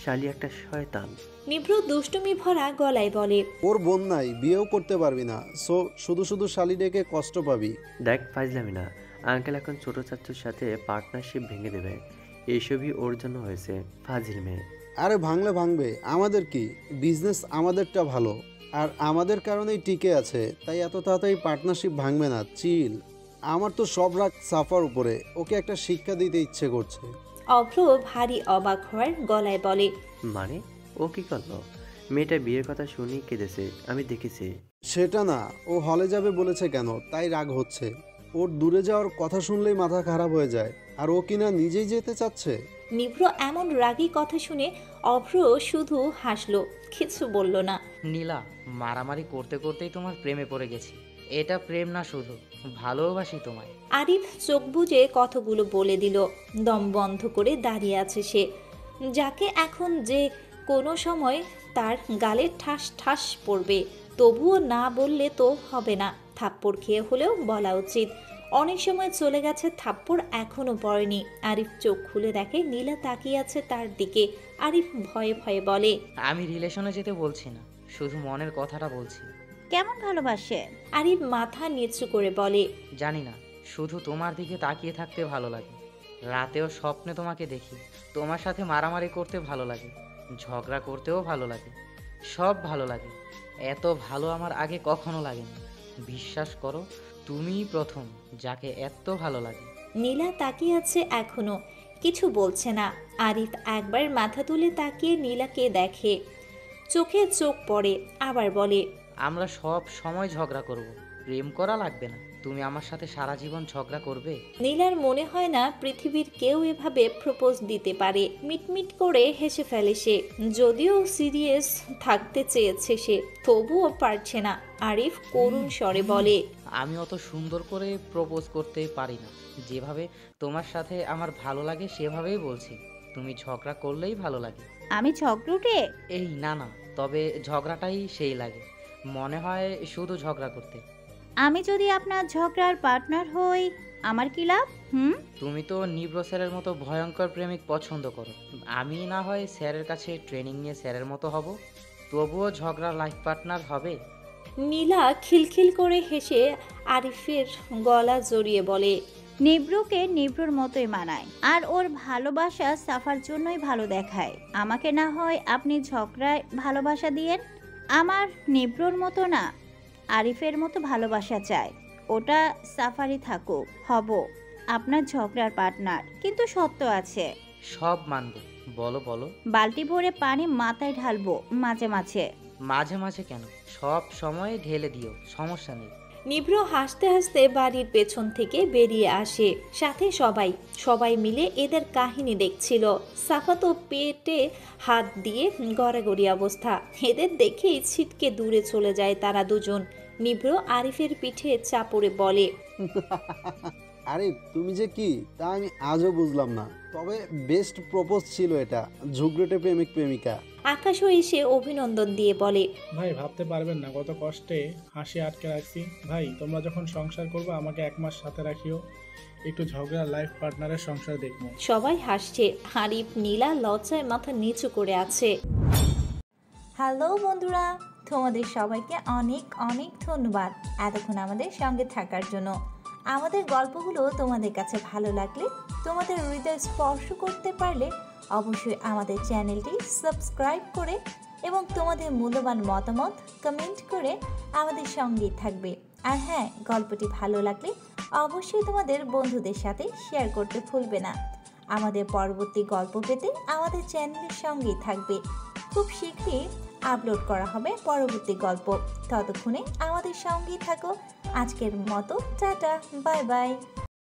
শালি একটা শয়তান। নিভ্র দুষ্টুমি ভরা গলায় বলে, ওর বোন নাই, বিয়েও করতে পারবি না, সো শুধু শুধু শালি ডেকে কষ্ট পাবি। দেখ ফাইজলামি না, আঙ্কেল এখন ছোট চাচ্চুর সাথে পার্টনারশিপ ভেঙে দেবে। এইসবই ওর জন্য হয়েছে, ফাজিল মেয়ে। আরে ভাঙলে ভাঙবে, আমাদের কি, বিজনেস আমাদেরটা ভালো আর আমাদের কারণেই টিকে আছে, তাই এত তাড়াতাড়ি পার্টনারশিপ ভাঙবে না, চিল। আমার তো সব রাগ সাফার উপরে, ওকে একটা শিক্ষা দিতে ইচ্ছে করছে। অভ্র ভারী অবাক হওয়ার গলায় বলে, মানে ও কি করলো? মেয়েটা বিয়ের কথা শুনেই কেঁদেছে, আমি দেখেছি। সেটা না, ও হলে যাবে বলেছে কেন, তাই রাগ হচ্ছে। ওর দূরে যাওয়ার কথা শুনলেই মাথা খারাপ হয়ে যায়, আর ও কিনা নিজেই যেতে চাচ্ছে। নিভ্র এমন রাগী কথা শুনে অভ্র শুধু হাসলো, কিছু বলল না। নীলা, মারামারি করতে করতেই তোমার প্রেমে পড়ে গেছি। এটা প্রেম না, শুধু ভালোবাসি তোমায়। আরিফ চোখ বুজে কথাগুলো বলে দিল। দম বন্ধ করে দাঁড়িয়ে আছে সে, যাকে এখন যে কোনো সময় তার গালে ঠাস ঠাস পড়বে। তবুও না বললে তো হবে না, থাপ্পড় খেয়ে হলেও বলা উচিত। অনেক সময় চলে গেছে, থাপ্পড় এখনো পড়েনি। আরিফ চোখ খুলে দেখে নীলা তাকিয়ে আছে তার দিকে। আরিফ ভয়ে ভয়ে বলে, আমি রিলেশনে যেতে বলছি না, শুধু মনের কথাটা বলছি। কেমন ভালোবাসে? আরিফ মাথা নিচু করে বলে, জানি না, শুধু তোমার দিকে তাকিয়ে থাকতে ভালো লাগে। রাতেও স্বপ্নে তোমাকে দেখি। তোমার সাথে মারামারি করতে ভালো লাগে, ঝগড়া করতেও ভালো লাগে, সব ভালো লাগে। এত ভালো আমার আগে কখনো লাগেনি। বিশ্বাস করো, তুমিই প্রথম যাকে এত ভালো লাগে। নীলা তাকিয়ে আছে এখনো, কিছু বলছে না। আরিফ একবার মাথা তুলে তাকিয়ে নীলাকে দেখে, চোখে চোখ পড়ে, আবার বলে, আমরা সব সময় ঝগড়া করব, প্রেম করা লাগবে না। তুমি আমার সাথে সারা জীবন ঝগড়া করবে? নীলার মনে হয় না পৃথিবীর কেউ এভাবে প্রপোজ দিতে পারে। মিটমিট করে হেসে ফেলে সে। যদিও সিরিয়াস থাকতে চেয়েছে সে, তবুও পারছে না। আরিফ করুণ স্বরে বলে, আমি অত সুন্দর করে প্রপোজ করতে পারি না। যেভাবে তোমার সাথে আমার ভালো লাগে সেভাবেই বলছি। তুমি ঝগড়া করলেই ভালো লাগে। আমি ঝগড়ুটে? এই না না, তবে ঝগড়াটাই সেই লাগে। মনে হয় শুধু ঝগড়া করতে। আমি যদি আপনার ঝগড়ার পার্টনার হই, আমার কি লাভ? তুমি তো নিব্র স্যারের মতো ভয়ঙ্কর প্রেমিক পছন্দ করো। আমি না হয় স্যারের কাছে ট্রেনিং নিয়ে স্যারের মতো হব, তবুও ঝগড়ার লাইফ পার্টনার হবে। নীলা খিলখিল করে হেসে আরিফের গলা জড়িয়ে বলে, নিব্রুকে নিব্রুর মতোই মানায়, আর ওর ভালোবাসা সাফার জন্যই ভালো দেখায়। আমাকে না হয় আপনি ঝগড়ায় ভালোবাসা দিয়েন, আমার নিব্রুর মতো না, আরিফের মতো ভালোবাসা চাই। ওটা সাফারি থাকুক, হব আপনার ঝগড়ার পার্টনার। কিন্তু সত্য আছে। সব মানব, বলো বলো। বালতি ভরে পানি মাথায় ঢালবো মাঝে মাঝে। মাঝে মাঝে কেন, সব সময় ঢেলে দিও, সমস্যা নেই। নিভ্র হাসতে হাসতে বাড়ির পেছন থেকে বেরিয়ে আসে, সাথে সবাই মিলে এদের কাহিনী দেখছিল। সাফা তো পেটে হাত দিয়ে গড়াগড়ি অবস্থা। এদের দেখেই ছিটকে দূরে চলে যায় তারা দুজন। নিভ্র আরিফের পিঠে চাপড়ে বলে, আরে তুমি যে কি তা আমি আজও বুঝলাম না, তবে বেস্ট প্রপোজ ছিল এটা, ঝুগড়েটে প্রেমিক প্রেমিকা। আকাশও এসে অভিনন্দন দিয়ে বলে, ভাই ভাবতে পারবেন না কত কষ্টে হাসি আটকে রাখছি। ভাই তোমরা যখন সংসার করবে আমাকে 1 মাস সাথে রাখিও, একটু ঝগড়া লাইফ পার্টনারের সংসার দেখবো। সবাই হাসছে। আরিফ নীলা লজ্জায় মাথা নিচু করে আছে। হ্যালো বন্ধুরা, তোমাদের সবাইকে অনেক অনেক ধন্যবাদ এতক্ষণ আমাদের সঙ্গে থাকার জন্য। আমাদের গল্পগুলো তোমাদের কাছে ভালো লাগলে, তোমাদের হৃদয় স্পর্শ করতে পারলে অবশ্যই আমাদের চ্যানেলটি সাবস্ক্রাইব করে এবং তোমাদের মূল্যবান মতামত কমেন্ট করে আমাদের সঙ্গেই থাকবে। আর হ্যাঁ, গল্পটি ভালো লাগলে অবশ্যই তোমাদের বন্ধুদের সাথে শেয়ার করতে ভুলবে না। আমাদের পরবর্তী গল্প পেতে আমাদের চ্যানেলের সঙ্গেই থাকবে। খুব শীঘ্রই আপলোড করা হবে পরবর্তী গল্প। ততক্ষণে আমাদের সঙ্গেই থাকো। আজকের মতো টাটা, বাই বাই।